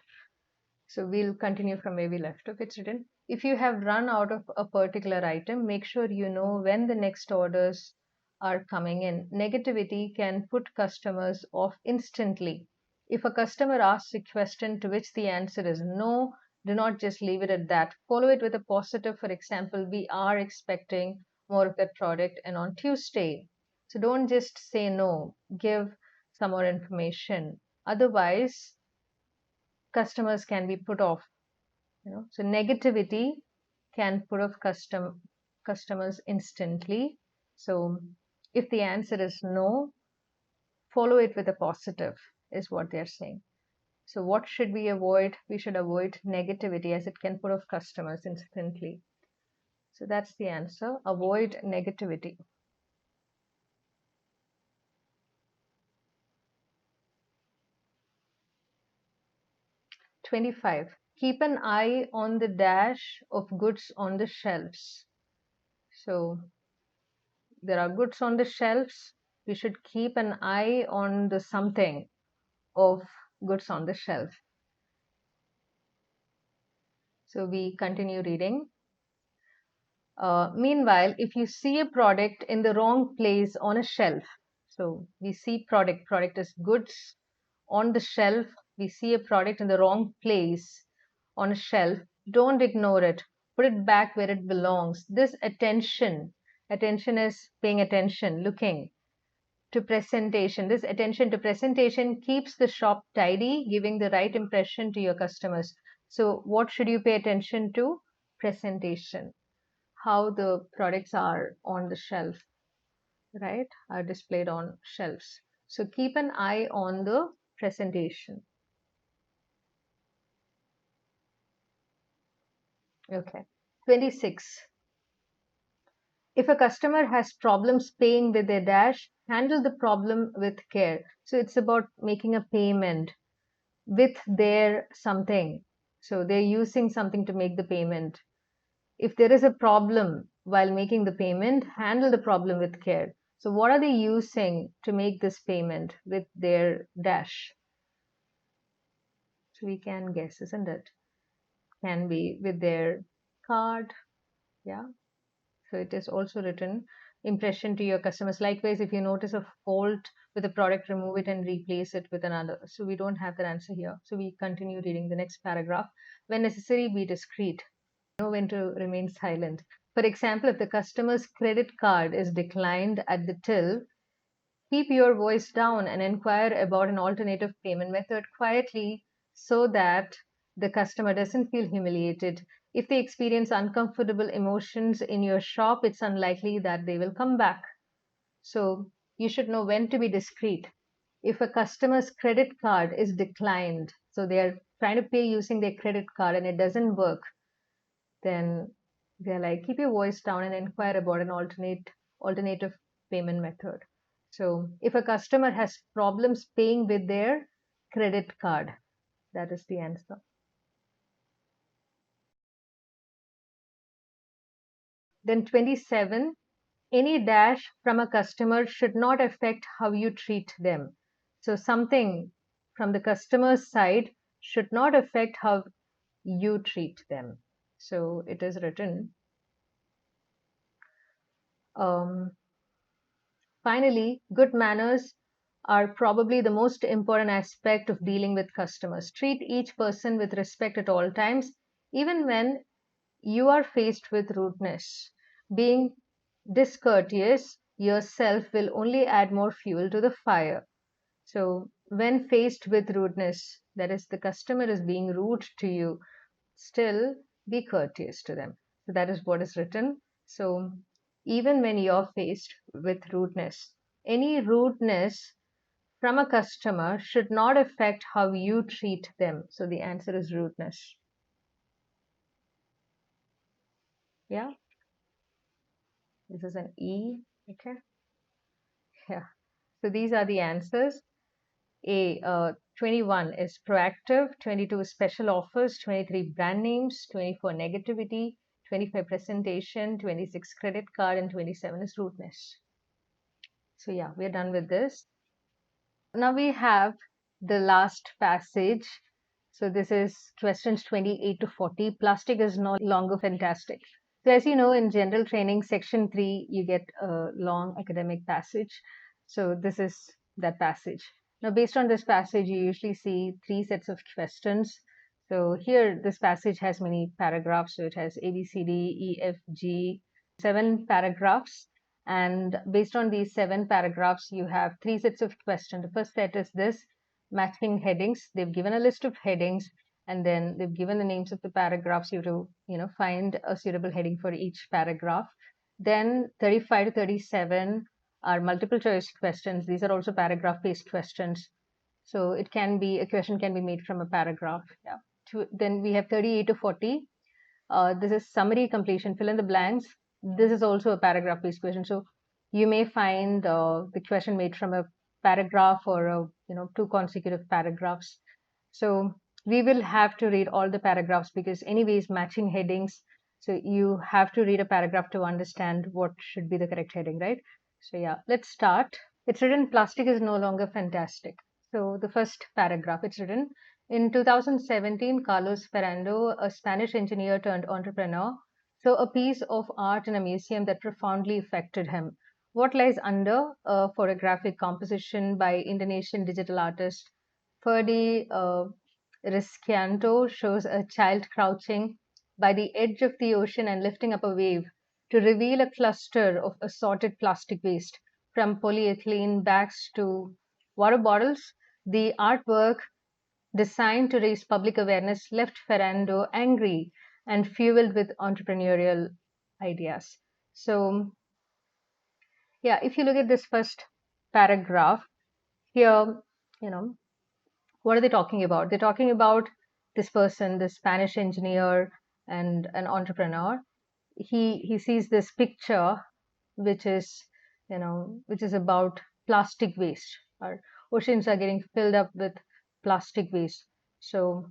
[SPEAKER 1] So we'll continue from where we left off. It's written, if you have run out of a particular item, make sure you know when the next orders are coming in. Negativity can put customers off instantly. If a customer asks a question to which the answer is no, do not just leave it at that. Follow it with a positive. For example, we are expecting more of that product and on Tuesday. So don't just say no, give some more information. Otherwise, customers can be put off. So negativity can put off customers instantly. So if the answer is no, follow it with a positive, is what they're saying. So what should we avoid? We should avoid negativity, as it can put off customers instantly. So that's the answer. Avoid negativity. 25. Keep an eye on the dash of goods on the shelves. So there are goods on the shelves. We should keep an eye on the something of goods on the shelf. So we continue reading. Meanwhile, if you see a product in the wrong place on a shelf, so we see product is goods on the shelf. We see a product in the wrong place on a shelf. Don't ignore it. Put it back where it belongs. This attention is paying attention, looking to presentation. This attention to presentation keeps the shop tidy, giving the right impression to your customers. So what should you pay attention to? Presentation. How the products are on the shelf, right? Are displayed on shelves. So keep an eye on the presentation. Okay. 26. If a customer has problems paying with their dash, handle the problem with care. So it's about making a payment with their something. So they're using something to make the payment. If there is a problem while making the payment, handle the problem with care. So what are they using to make this payment with their dash? So we can guess, isn't it? Can be with their card. Yeah. So it is also written, impression to your customers. Likewise, if you notice a fault with a product, remove it and replace it with another. So we don't have that answer here. So we continue reading the next paragraph. When necessary, be discreet. Know when to remain silent. For example, if the customer's credit card is declined at the till, keep your voice down and inquire about an alternative payment method quietly so that the customer doesn't feel humiliated. If they experience uncomfortable emotions in your shop, it's unlikely that they will come back. So you should know when to be discreet. If a customer's credit card is declined, so they are trying to pay using their credit card and it doesn't work, then they're like, keep your voice down and inquire about an alternative payment method. So if a customer has problems paying with their credit card, that is the answer. Then 27, any dash from a customer should not affect how you treat them. So something from the customer's side should not affect how you treat them. So it is written, finally, good manners are probably the most important aspect of dealing with customers. Treat each person with respect at all times, even when you are faced with rudeness. Being discourteous yourself will only add more fuel to the fire. So, when faced with rudeness, that is, the customer is being rude to you, still be courteous to them. So, that is what is written. So, even when you're faced with rudeness, any rudeness from a customer should not affect how you treat them. So, the answer is rudeness. Yeah, this is an E. Okay. Yeah. So these are the answers. A, 21 is proactive, 22 is special offers, 23 brand names, 24 negativity, 25 presentation, 26 credit card, and 27 is rudeness. So yeah, we're done with this. Now we have the last passage. So this is questions 28 to 40. Plastic is no longer fantastic. So as you know, in general training, section 3, you get a long academic passage. So this is that passage. Now, based on this passage, you usually see 3 sets of questions. So here, this passage has many paragraphs. So it has A, B, C, D, E, F, G, 7 paragraphs. And based on these 7 paragraphs, you have 3 sets of questions. The first set is this, matching headings. They've given a list of headings, and then they've given the names of the paragraphs. You have to, find a suitable heading for each paragraph. Then 35 to 37 are multiple choice questions. These are also paragraph-based questions. So a question can be made from a paragraph. Yeah. Then we have 38 to 40. This is summary completion, fill in the blanks. This is also a paragraph-based question. So you may find the question made from a paragraph or 2 consecutive paragraphs. So we will have to read all the paragraphs because anyways, matching headings. So you have to read a paragraph to understand what should be the correct heading, right? So yeah, let's start. It's written, plastic is no longer fantastic. So the first paragraph, it's written, in 2017, Carlos Ferrando, a Spanish engineer turned entrepreneur, saw a piece of art in a museum that profoundly affected him. What lies under a photographic composition by Indonesian digital artist Ferdi Rizquianto shows a child crouching by the edge of the ocean and lifting up a wave to reveal a cluster of assorted plastic waste, from polyethylene bags to water bottles. The artwork, designed to raise public awareness, left Ferrando angry and fueled with entrepreneurial ideas. So, yeah, if you look at this first paragraph here, you know, what are they talking about? They're talking about this person, this Spanish engineer and an entrepreneur. He sees this picture, which is which is about plastic waste. Our oceans are getting filled up with plastic waste. So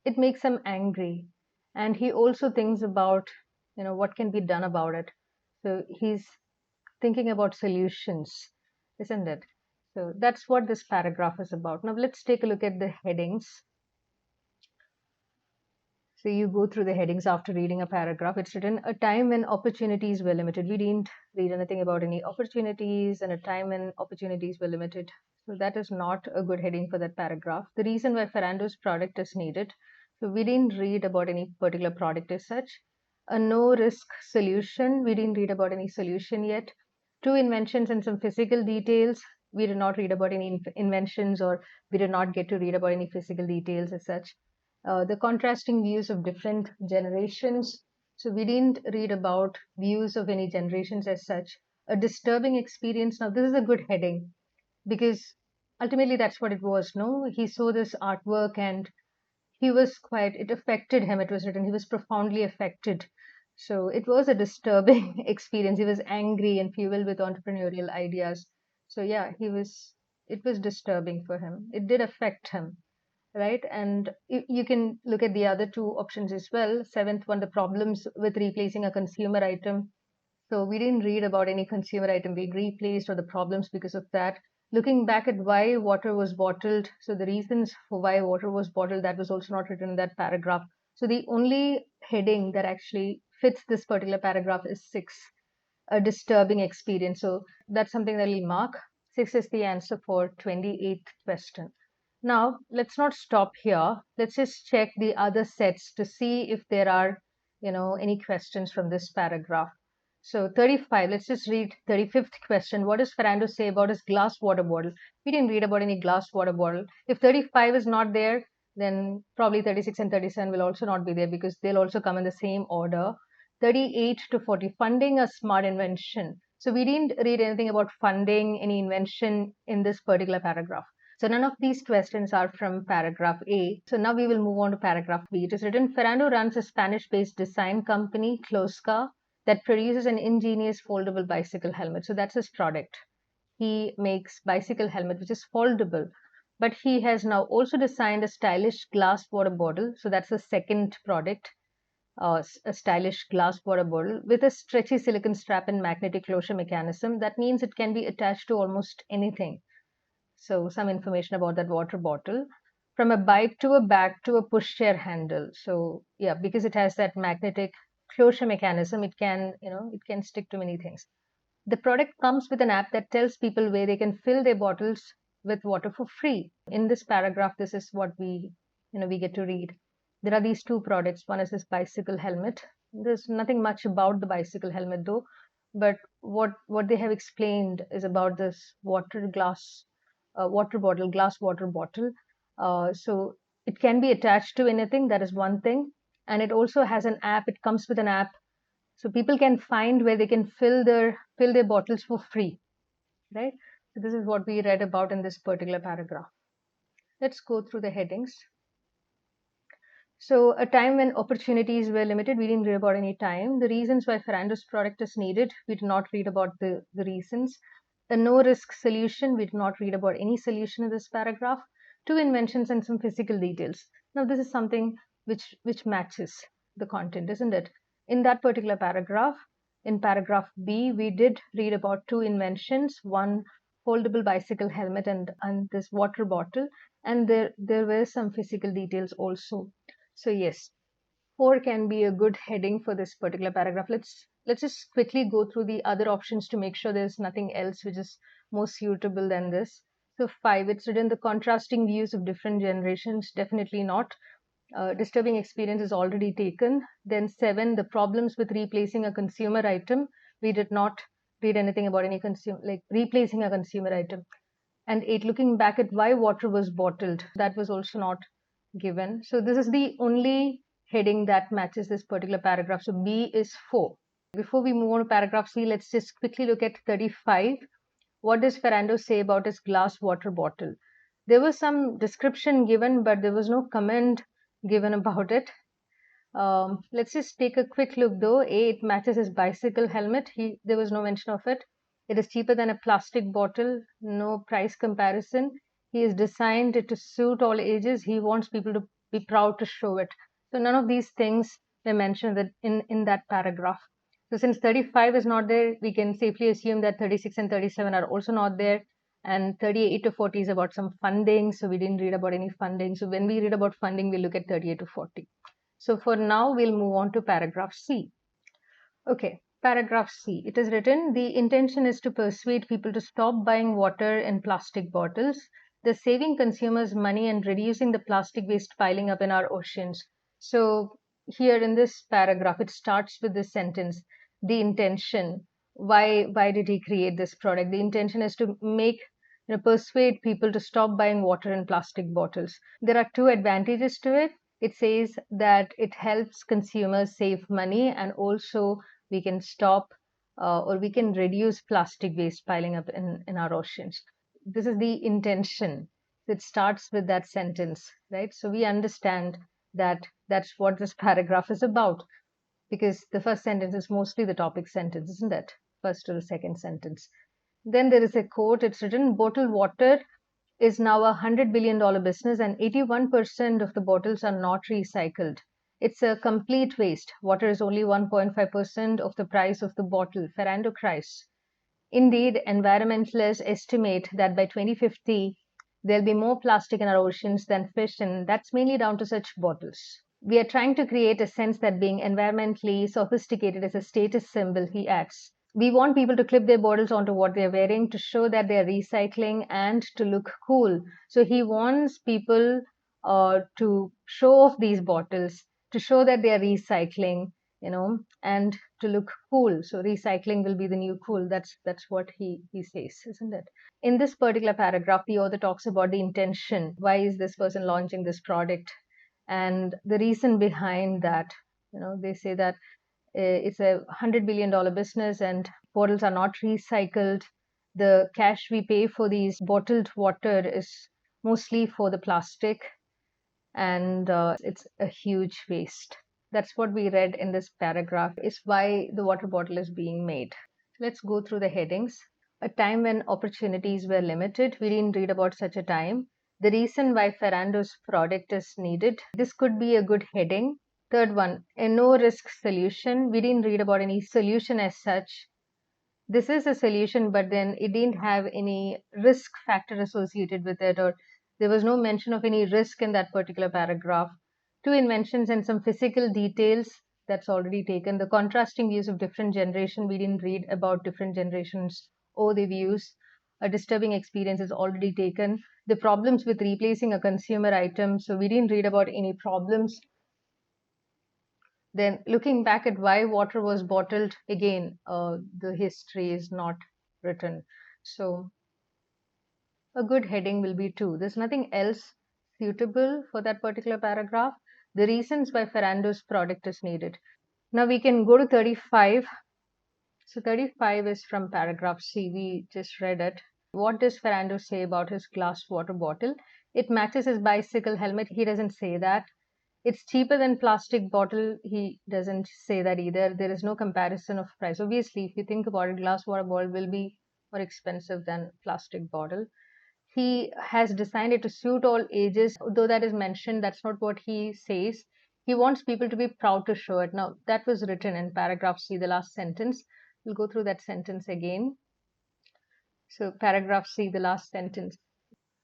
[SPEAKER 1] it makes him angry, and he also thinks about what can be done about it. So he's thinking about solutions, isn't it? So that's what this paragraph is about. Now let's take a look at the headings. So you go through the headings after reading a paragraph. It's written, a time when opportunities were limited. We didn't read anything about any opportunities, and a time when opportunities were limited. So that is not a good heading for that paragraph. The reason why Ferrando's product is needed. So we didn't read about any particular product as such. A no risk solution. We didn't read about any solution yet. 2 inventions and some physical details. We did not read about any inventions, or we did not get to read about any physical details as such. The contrasting views of different generations. So we didn't read about views of any generations as such. A disturbing experience. Now, this is a good heading because ultimately that's what it was. No, he saw this artwork and it affected him. It was written, he was profoundly affected. So it was a disturbing experience. He was angry and fueled with entrepreneurial ideas. So yeah, it was disturbing for him. It did affect him, right? And you can look at the other 2 options as well. 7th one, the problems with replacing a consumer item. So we didn't read about any consumer item being replaced or the problems because of that. Looking back at why water was bottled, so the reasons for why water was bottled, that was also not written in that paragraph. So the only heading that actually fits this particular paragraph is 6, a disturbing experience. So that's something that we'll mark. 6 is the answer for 28th question. Now, let's not stop here. Let's just check the other sets to see if there are, any questions from this paragraph. So 35, let's just read 35th question. What does Ferrando say about his glass water bottle? We didn't read about any glass water bottle. If 35 is not there, then probably 36 and 37 will also not be there because they'll also come in the same order. 38 to 40, funding a smart invention. So we didn't read anything about funding any invention in this particular paragraph. So none of these questions are from paragraph A. So now we will move on to paragraph B. It is written, Ferrando runs a Spanish-based design company, Closca, that produces an ingenious foldable bicycle helmet. So that's his product. He makes bicycle helmet, which is foldable. But he has now also designed a stylish glass water bottle. So that's the second product, a stylish glass water bottle with a stretchy silicone strap and magnetic closure mechanism. That means it can be attached to almost anything. So some information about that water bottle. From a bike to a bag to a pushchair handle. So yeah, because it has that magnetic closure mechanism, it can, it can stick to many things. The product comes with an app that tells people where they can fill their bottles with water for free. In this paragraph, this is what we get to read. There are these two products. One is this bicycle helmet. There's nothing much about the bicycle helmet though, but what they have explained is about this glass water bottle. So it can be attached to anything. That is one thing, and it also has an app. It comes with an app, so people can find where they can fill their bottles for free, right? So this is what we read about in this particular paragraph. Let's go through the headings. So a time when opportunities were limited, we didn't read about any time. The reasons why Ferrando's product is needed, we did not read about the reasons. A no risk solution, we did not read about any solution in this paragraph. Two inventions and some physical details. Now this is something which matches the content, isn't it? In that particular paragraph, in paragraph B, we did read about two inventions, one foldable bicycle helmet and this water bottle, and there were some physical details also. So yes, 4 can be a good heading for this particular paragraph. Let's just quickly go through the other options to make sure there's nothing else which is more suitable than this. So 5, it's written the contrasting views of different generations. Definitely not. Disturbing experience is already taken. Then 7, the problems with replacing a consumer item. We did not read anything about any replacing a consumer item. And 8, looking back at why water was bottled. That was also not given. So this is the only heading that matches this particular paragraph. So B is 4. Before we move on to paragraph C, let's just quickly look at 35. What does Ferrando say about his glass water bottle? There was some description given, but there was no comment given about it. Let's just take a quick look though. A, it matches his bicycle helmet. There was no mention of it. It is cheaper than a plastic bottle. No price comparison. He has designed it to suit all ages. He wants people to be proud to show it. So none of these things were mentioned in that paragraph. So since 35 is not there, we can safely assume that 36 and 37 are also not there. And 38 to 40 is about some funding. So we didn't read about any funding. So when we read about funding, we look at 38 to 40. So for now, we'll move on to paragraph C. Okay, paragraph C. It is written, the intention is to persuade people to stop buying water in plastic bottles, thus saving consumers money and reducing the plastic waste piling up in our oceans. So here in this paragraph, it starts with this sentence, the intention. Why did he create this product? The intention is to persuade people to stop buying water in plastic bottles. There are two advantages to it. It says that it helps consumers save money, and also we can stop or we can reduce plastic waste piling up in our oceans. This is the intention. It starts with that sentence, right? So we understand that that's what this paragraph is about, because the first sentence is mostly the topic sentence, isn't it? First to the second sentence. Then there is a quote. It's written, bottled water is now a $100 billion business and 81% of the bottles are not recycled. It's a complete waste. Water is only 1.5% of the price of the bottle. Ferrando cries. Indeed, environmentalists estimate that by 2050, there'll be more plastic in our oceans than fish, and that's mainly down to such bottles. We are trying to create a sense that being environmentally sophisticated is a status symbol, he adds. We want people to clip their bottles onto what they're wearing to show that they're recycling and to look cool. So he wants people to show off these bottles, to show that they are recycling, and to look cool. So recycling will be the new cool. That's what he says, isn't it? In this particular paragraph, the author talks about the intention. Why is this person launching this product? And the reason behind that, they say that it's a $100 billion business and bottles are not recycled. The cash we pay for these bottled water is mostly for the plastic, and it's a huge waste. That's what we read in this paragraph, is why the water bottle is being made. Let's go through the headings. A time when opportunities were limited. We didn't read about such a time. The reason why Ferrando's product is needed. This could be a good heading. Third one, a no risk solution. We didn't read about any solution as such. This is a solution, but then it didn't have any risk factor associated with it, or there was no mention of any risk in that particular paragraph. Two inventions and some physical details, that's already taken. The contrasting views of different generation, we didn't read about different generations or their views. A disturbing experience is already taken. The problems with replacing a consumer item, so we didn't read about any problems. Then looking back at why water was bottled, again, the history is not written. So a good heading will be two. There's nothing else suitable for that particular paragraph. The reasons why Ferrando's product is needed. Now we can go to 35. So 35 is from paragraph C. We just read it. What does Ferrando say about his glass water bottle? It matches his bicycle helmet. He doesn't say that. It's cheaper than plastic bottle. He doesn't say that either. There is no comparison of price. Obviously, if you think about it, glass water bottle will be more expensive than plastic bottle. He has designed it to suit all ages. Though that is mentioned, that's not what he says. He wants people to be proud to show it. Now, that was written in paragraph C, the last sentence. We'll go through that sentence again. So paragraph C, the last sentence.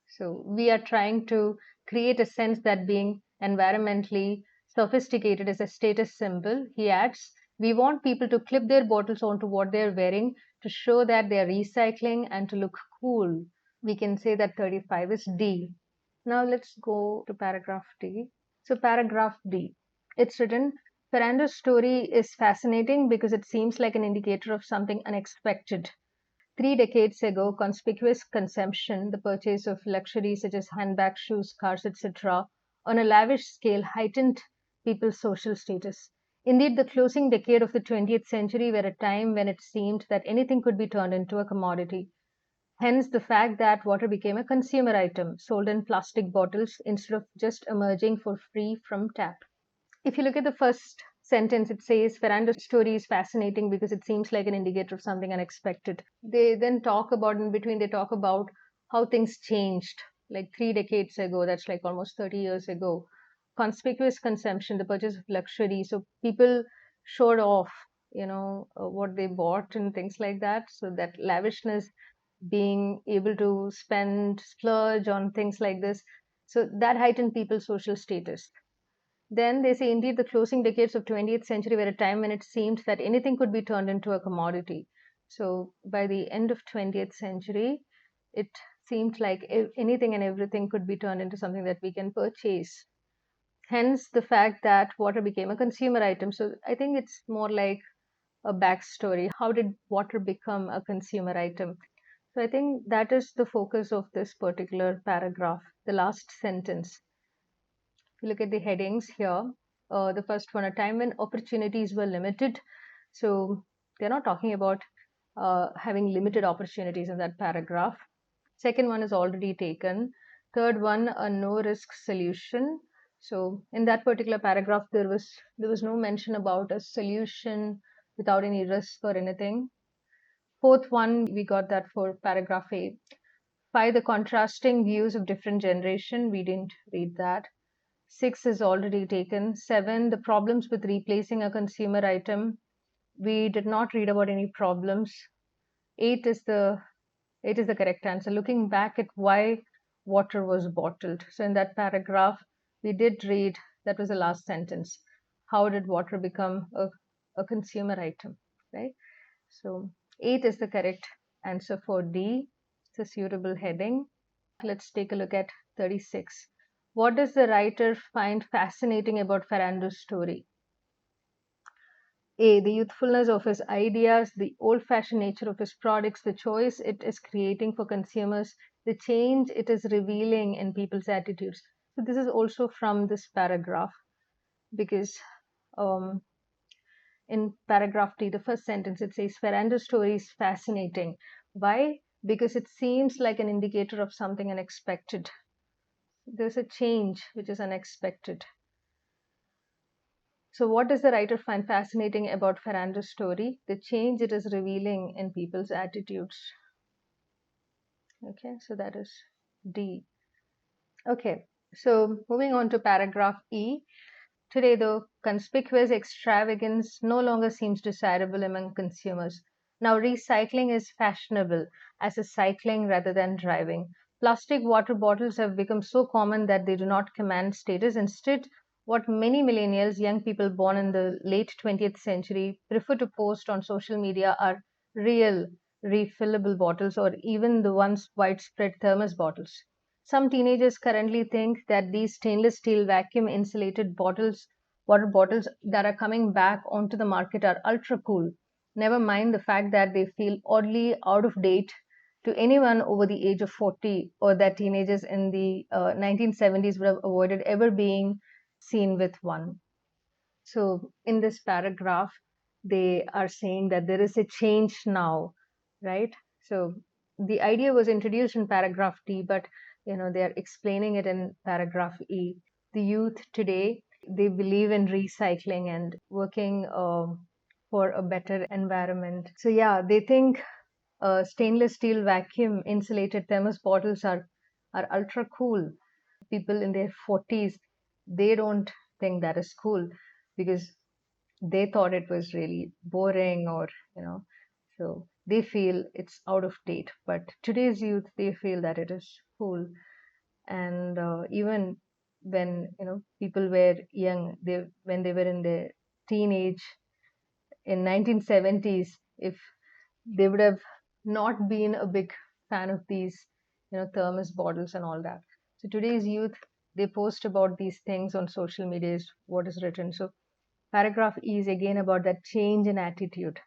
[SPEAKER 1] So we are trying to create a sense that being environmentally sophisticated is a status symbol. He adds, we want people to clip their bottles onto what they're wearing to show that they're recycling and to look cool. We can say that 35 is D. Now let's go to paragraph D. So paragraph D, it's written, Ferrando's story is fascinating because it seems like an indicator of something unexpected. 3 decades ago, conspicuous consumption, the purchase of luxury such as handbags, shoes, cars, etc., on a lavish scale heightened people's social status. Indeed, the closing decade of the 20th century were a time when it seemed that anything could be turned into a commodity. Hence, the fact that water became a consumer item, sold in plastic bottles instead of just emerging for free from tap. If you look at the first sentence, it says Ferrando's story is fascinating because it seems like an indicator of something unexpected. They then talk about, in between, they talk about how things changed, like 3 decades ago, that's like almost 30 years ago. Conspicuous consumption, the purchase of luxury. So people showed off, what they bought and things like that. So that lavishness, being able to splurge on things like this. So that heightened people's social status. Then they say, indeed, the closing decades of 20th century were a time when it seemed that anything could be turned into a commodity. So by the end of 20th century, it seemed like anything and everything could be turned into something that we can purchase. Hence the fact that water became a consumer item. So I think it's more like a backstory. How did water become a consumer item? So I think that is the focus of this particular paragraph, the last sentence. If you look at the headings here, the first one, a time when opportunities were limited. So they're not talking about having limited opportunities in that paragraph. Second one is already taken. Third one, a no risk solution. So in that particular paragraph, there was no mention about a solution without any risk or anything. Fourth one, we got that for paragraph A. 5, the contrasting views of different generation. We didn't read that. 6 is already taken. 7, the problems with replacing a consumer item. We did not read about any problems. 8 is the correct answer. Looking back at why water was bottled. So in that paragraph, we did read, that was the last sentence. How did water become a consumer item, right? So 8 is the correct answer for D. It's a suitable heading. Let's take a look at 36. What does the writer find fascinating about Ferrando's story? A, the youthfulness of his ideas, the old-fashioned nature of his products, the choice it is creating for consumers, the change it is revealing in people's attitudes. So this is also from this paragraph, because in paragraph D, the first sentence, it says Ferrando's story is fascinating. Why? Because it seems like an indicator of something unexpected. There's a change which is unexpected. So, what does the writer find fascinating about Ferrando's story? The change it is revealing in people's attitudes. Okay, so that is D. Okay, so moving on to paragraph E. Today, the conspicuous extravagance no longer seems desirable among consumers. Now, recycling is fashionable as is cycling rather than driving. Plastic water bottles have become so common that they do not command status. Instead, what many millennials, young people born in the late 20th century, prefer to post on social media are real refillable bottles or even the once widespread thermos bottles. Some teenagers currently think that these stainless steel vacuum insulated water bottles that are coming back onto the market are ultra cool. Never mind the fact that they feel oddly out of date to anyone over the age of 40, or that teenagers in the 1970s would have avoided ever being seen with one. So, in this paragraph, they are saying that there is a change now, right? So, the idea was introduced in paragraph D, but they are explaining it in paragraph E. The youth today, they believe in recycling and working for a better environment. So, yeah, they think stainless steel vacuum insulated thermos bottles are ultra cool. People in their 40s, they don't think that is cool because they thought it was really boring, or you know so they feel it's out of date. But today's youth, they feel that it is cool. And even when people were young, they when they were in their teenage in 1970s, if they would have not been a big fan of these thermos bottles and all that. So today's youth, they post about these things on social media is what is written. So paragraph E is again about that change in attitude,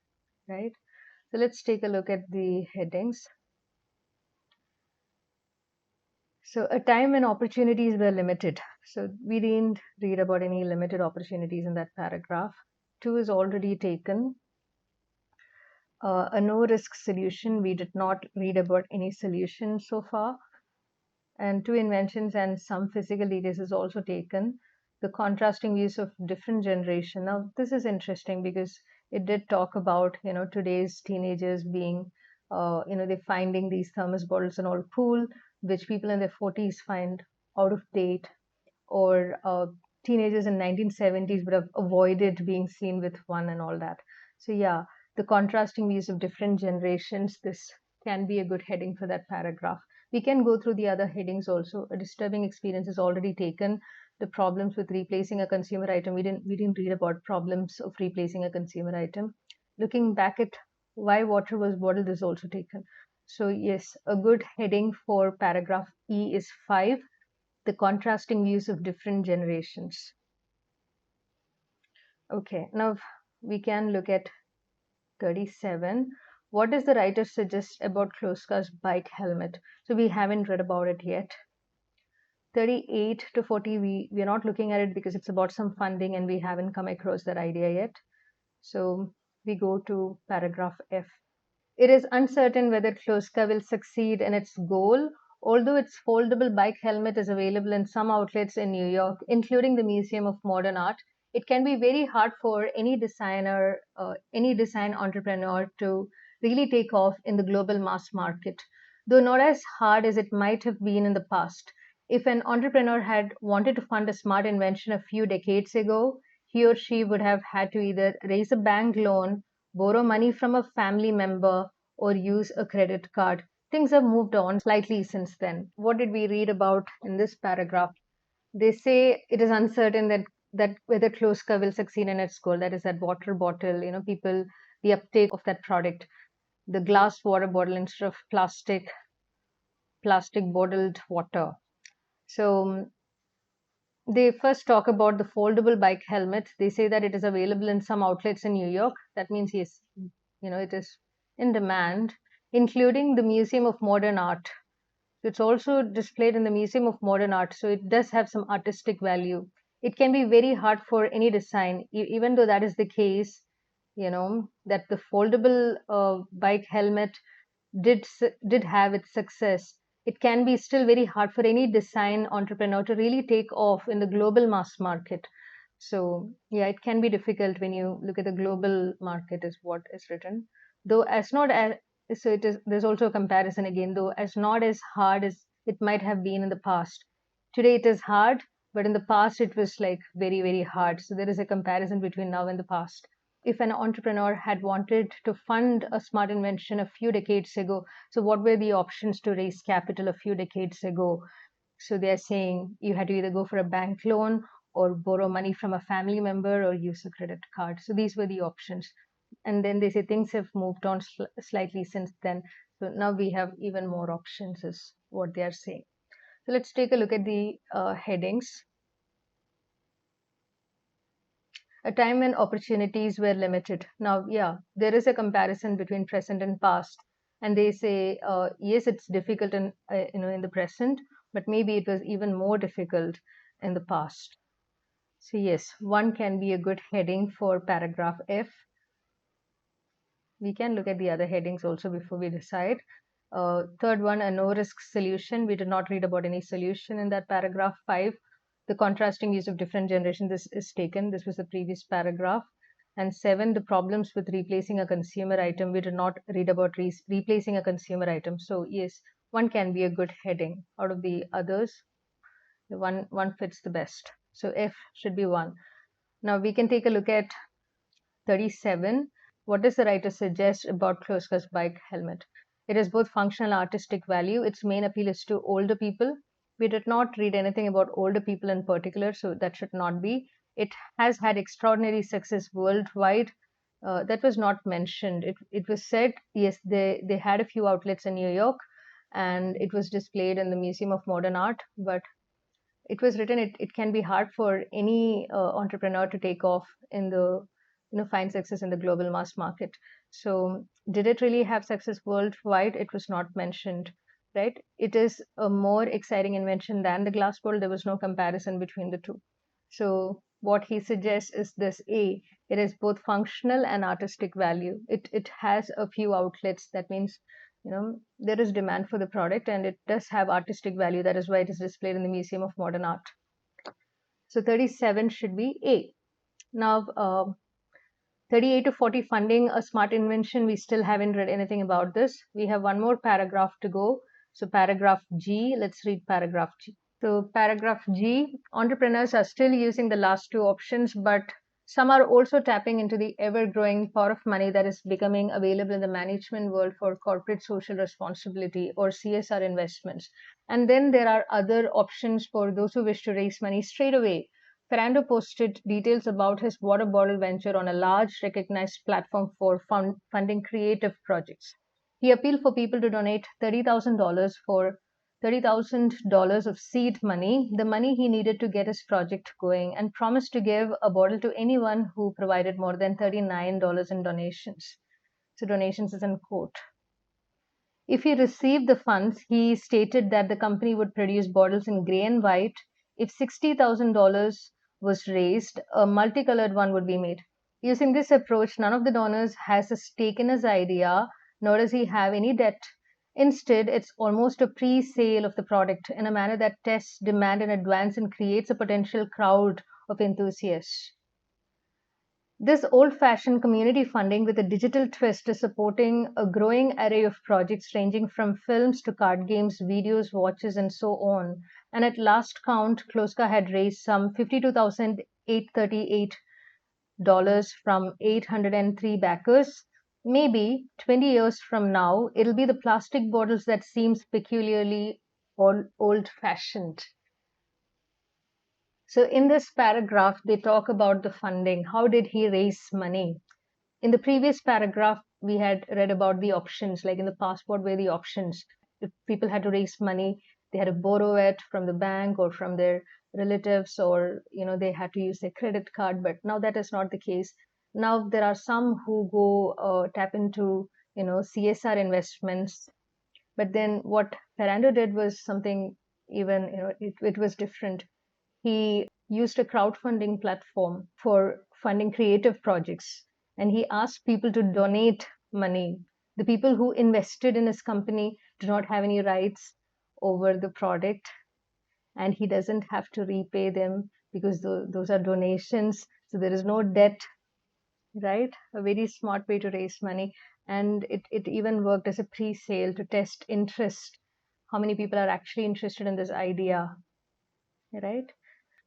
[SPEAKER 1] right? So let's take a look at the headings. So a time when opportunities were limited. So we didn't read about any limited opportunities in that paragraph. Two is already taken. A no risk solution. We did not read about any solution so far. And two inventions and some physical details is also taken. The contrasting views of different generation. Now this is interesting because it did talk about today's teenagers being they finding these thermos bottles and all cool, which people in their 40s find out of date, or teenagers in 1970s would have avoided being seen with one and all that. So yeah, the contrasting views of different generations, this can be a good heading for that paragraph. We can go through the other headings also. A disturbing experience is already taken. The problems with replacing a consumer item, we didn't read about problems of replacing a consumer item. Looking back at why water was bottled is also taken. So yes, a good heading for paragraph E is 5, the contrasting views of different generations. Okay, now we can look at 37. What does the writer suggest about Kloska's bike helmet? So we haven't read about it yet. 38 to 40, we are not looking at it because it's about some funding and we haven't come across that idea yet. So we go to paragraph F. It is uncertain whether Kloska will succeed in its goal, although its foldable bike helmet is available in some outlets in New York, including the Museum of Modern Art. It can be very hard for any designer, any design entrepreneur to really take off in the global mass market, though not as hard as it might have been in the past. If an entrepreneur had wanted to fund a smart invention a few decades ago, he or she would have had to either raise a bank loan, borrow money from a family member, or use a credit card. Things have moved on slightly since then. What did we read about in this paragraph? They say it is uncertain that whether Kloska will succeed in its goal. That is that water bottle. People, the uptake of that product, the glass water bottle instead of plastic bottled water. So they first talk about the foldable bike helmet. They say that it is available in some outlets in New York. That means yes, it is in demand, including the Museum of Modern Art. It's also displayed in the Museum of Modern Art, so it does have some artistic value. It can be very hard for any design, even though that is the case, that the foldable bike helmet did have its success. it can be still very hard for any design entrepreneur to really take off in the global mass market. So yeah, it can be difficult when you look at the global market is what is written. Though as not as so it is there's also a comparison again, though as not as hard as it might have been in the past. Today it is hard, but in the past it was like very, very hard. So there is a comparison between now and the past. If an entrepreneur had wanted to fund a smart invention a few decades ago, so what were the options to raise capital a few decades ago? So they're saying you had to either go for a bank loan or borrow money from a family member or use a credit card. So these were the options. And then they say things have moved on slightly since then. So now we have even more options, is what they are saying. So let's take a look at the headings. A time when opportunities were limited. Now, yeah, there is a comparison between present and past, and they say, yes, it's difficult in in the present, but maybe it was even more difficult in the past. So yes, one can be a good heading for paragraph F. We can look at the other headings also before we decide. Third one, a no risk solution. We did not read about any solution in that paragraph 5. The contrasting use of different generations is taken. This was the previous paragraph. And 7, the problems with replacing a consumer item. We did not read about replacing a consumer item. So yes, one can be a good heading. Out of the others, the one fits the best. So F should be 1. Now we can take a look at 37. What does the writer suggest about Kloska's bike helmet? It has both functional and artistic value. Its main appeal is to older people. We did not read anything about older people in particular, so that should not be. It has had extraordinary success worldwide. That was not mentioned. It was said, yes, they had a few outlets in New York and it was displayed in the Museum of Modern Art, but it was written it can be hard for any entrepreneur to take off in the find success in the global mass market. So did it really have success worldwide? It was not mentioned, right? It is a more exciting invention than the glass bottle. There was no comparison between the two. So what he suggests is this: A, it is both functional and artistic value. It has a few outlets. That means there is demand for the product and it does have artistic value. That is why it is displayed in the Museum of Modern Art. So 37 should be A. Now 38 to 40, funding a smart invention. We still haven't read anything about this. We have one more paragraph to go. So paragraph G, let's read paragraph G. So paragraph G, entrepreneurs are still using the last two options, but some are also tapping into the ever-growing pot of money that is becoming available in the management world for corporate social responsibility or CSR investments. And then there are other options for those who wish to raise money straight away. Ferrando posted details about his water bottle venture on a large recognized platform for funding creative projects. He appealed for people to donate $30,000 for $30,000 of seed money, the money he needed to get his project going, and promised to give a bottle to anyone who provided more than $39 in donations. So donations is in quote. If he received the funds, he stated that the company would produce bottles in gray and white. If $60,000 was raised, a multicolored one would be made. Using this approach, none of the donors has a stake in his idea, nor does he have any debt. Instead, it's almost a pre-sale of the product in a manner that tests demand in advance and creates a potential crowd of enthusiasts. This old-fashioned community funding with a digital twist is supporting a growing array of projects ranging from films to card games, videos, watches, and so on. And at last count, Kloska had raised some $52,838 from 803 backers. Maybe 20 years from now, it'll be the plastic bottles that seems peculiarly old-fashioned. So in this paragraph, they talk about the funding. How did he raise money? In the previous paragraph, we had read about the options, like in the passport were the options. If people had to raise money, they had to borrow it from the bank or from their relatives, or they had to use their credit card. But now that is not the case. Now there are some who go tap into CSR investments. But then what Ferrando did was something even it was different. He used a crowdfunding platform for funding creative projects, and he asked people to donate money. The people who invested in his company do not have any rights over the product, and he doesn't have to repay them because those are donations. So there is no debt, right? A very smart way to raise money. And it even worked as a pre-sale to test interest. How many people are actually interested in this idea, right?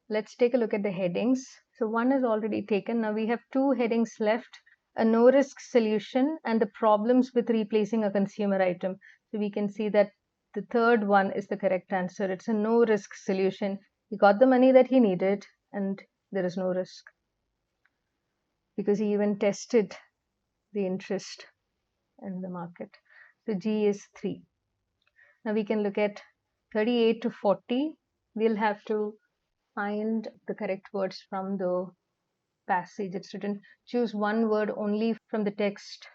[SPEAKER 1] Let's take a look at the headings. So one is already taken. Now we have two headings left, a no risk solution and the problems with replacing a consumer item. So we can see that the third one is the correct answer. It's a no risk solution. He got the money that he needed and there is no risk because he even tested the interest in the market. So G is 3. Now we can look at 38 to 40. We'll have to find the correct words from the passage. It's written, choose one word only from the text.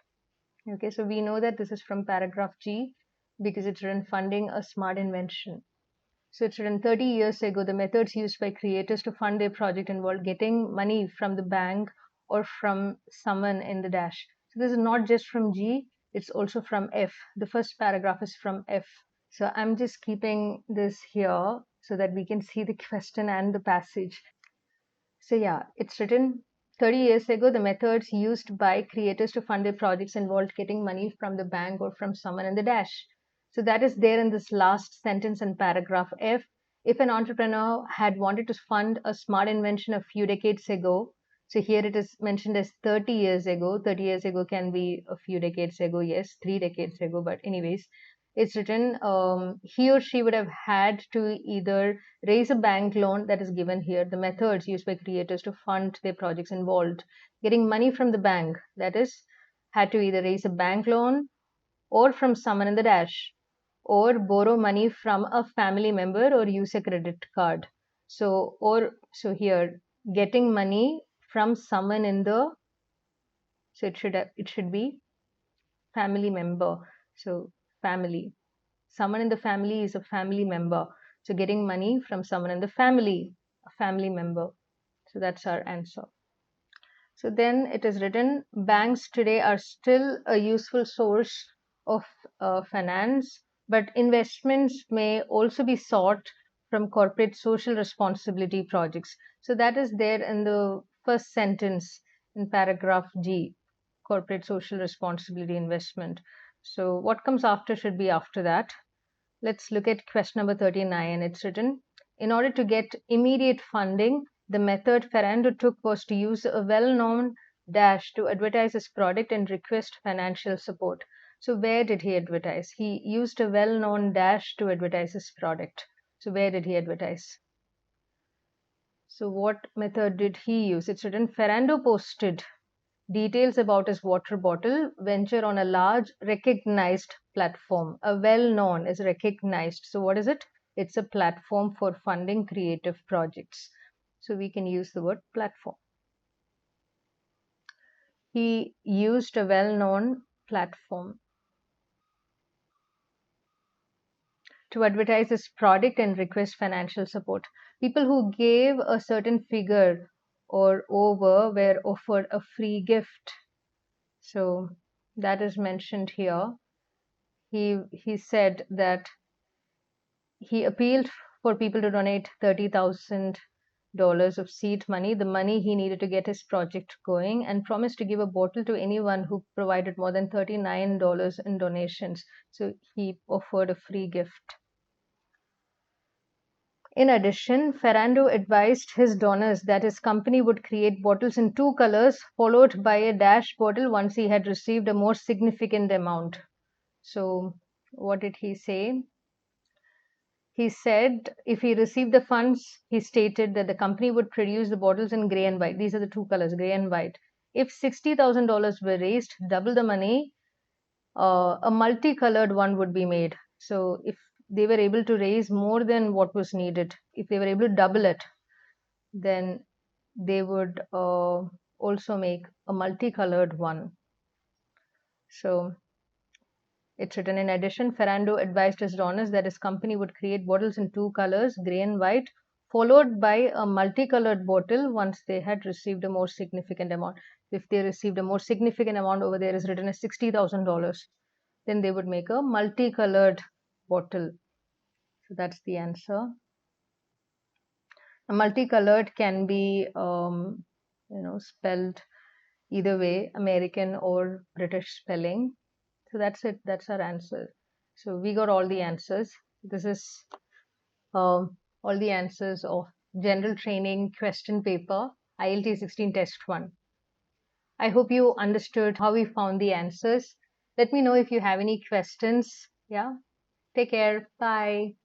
[SPEAKER 1] Okay, so we know that this is from paragraph G because it's written funding a smart invention. So it's written 30 years ago, the methods used by creators to fund their project involved getting money from the bank or from someone in the dash. So this is not just from G, it's also from F. The first paragraph is from F. So I'm just keeping this here so that we can see the question and the passage. So yeah, it's written 30 years ago, the methods used by creators to fund their projects involved getting money from the bank or from someone in the dash. So that is there in this last sentence in paragraph F. If an entrepreneur had wanted to fund a smart invention a few decades ago, so here it is mentioned as 30 years ago. 30 years ago can be a few decades ago, yes, 3 decades ago, but anyways, it's written he or she would have had to either raise a bank loan that is given here, the methods used by creators to fund their projects involved getting money from the bank, that is, had to either raise a bank loan or from someone in the dash or borrow money from a family member or use a credit card. So here getting money from someone in the, so it should be family member. So family, someone in the family is a family member. So getting money from someone in the family, a family member. So that's our answer. So then it is written, banks today are still a useful source of finance, but investments may also be sought from corporate social responsibility projects. So that is there in the first sentence in paragraph G, corporate social responsibility investment. So what comes after should be after that. Let's look at question number 39. It's written, in order to get immediate funding, the method Ferrando took was to use a well-known dash to advertise his product and request financial support. So where did he advertise? He used a well-known dash to advertise his product. So where did he advertise? So what method did he use? It's written, Ferrando posted details about his water bottle venture on a large recognized platform. A well-known is recognized. So what is it? It's a platform for funding creative projects. So we can use the word platform. He used a well-known platform to advertise his product and request financial support. People who gave a certain figure or over were offered a free gift. So that is mentioned here. He said that he appealed for people to donate $30,000 of seed money, the money he needed to get his project going, and promised to give a bottle to anyone who provided more than $39 in donations. So he offered a free gift. In addition, Ferrando advised his donors that his company would create bottles in two colors, followed by a dash bottle once he had received a more significant amount. So, what did he say? He said if he received the funds, he stated that the company would produce the bottles in gray and white. These are the two colors, gray and white. If $60,000 were raised, double the money, a multicolored one would be made. So if they were able to raise more than what was needed, if they were able to double it, then they would also make a multicolored one. So it's written, in addition, Ferrando advised his donors that his company would create bottles in two colors, gray and white, followed by a multicolored bottle once they had received a more significant amount. If they received a more significant amount, over there is written as $60,000, then they would make a multicolored bottle. So that's the answer. Multicolored can be, spelled either way, American or British spelling. So that's it. That's our answer. So we got all the answers. This is all the answers of general training question paper, IELTS 16 test 1. I hope you understood how we found the answers. Let me know if you have any questions. Yeah. Take care. Bye.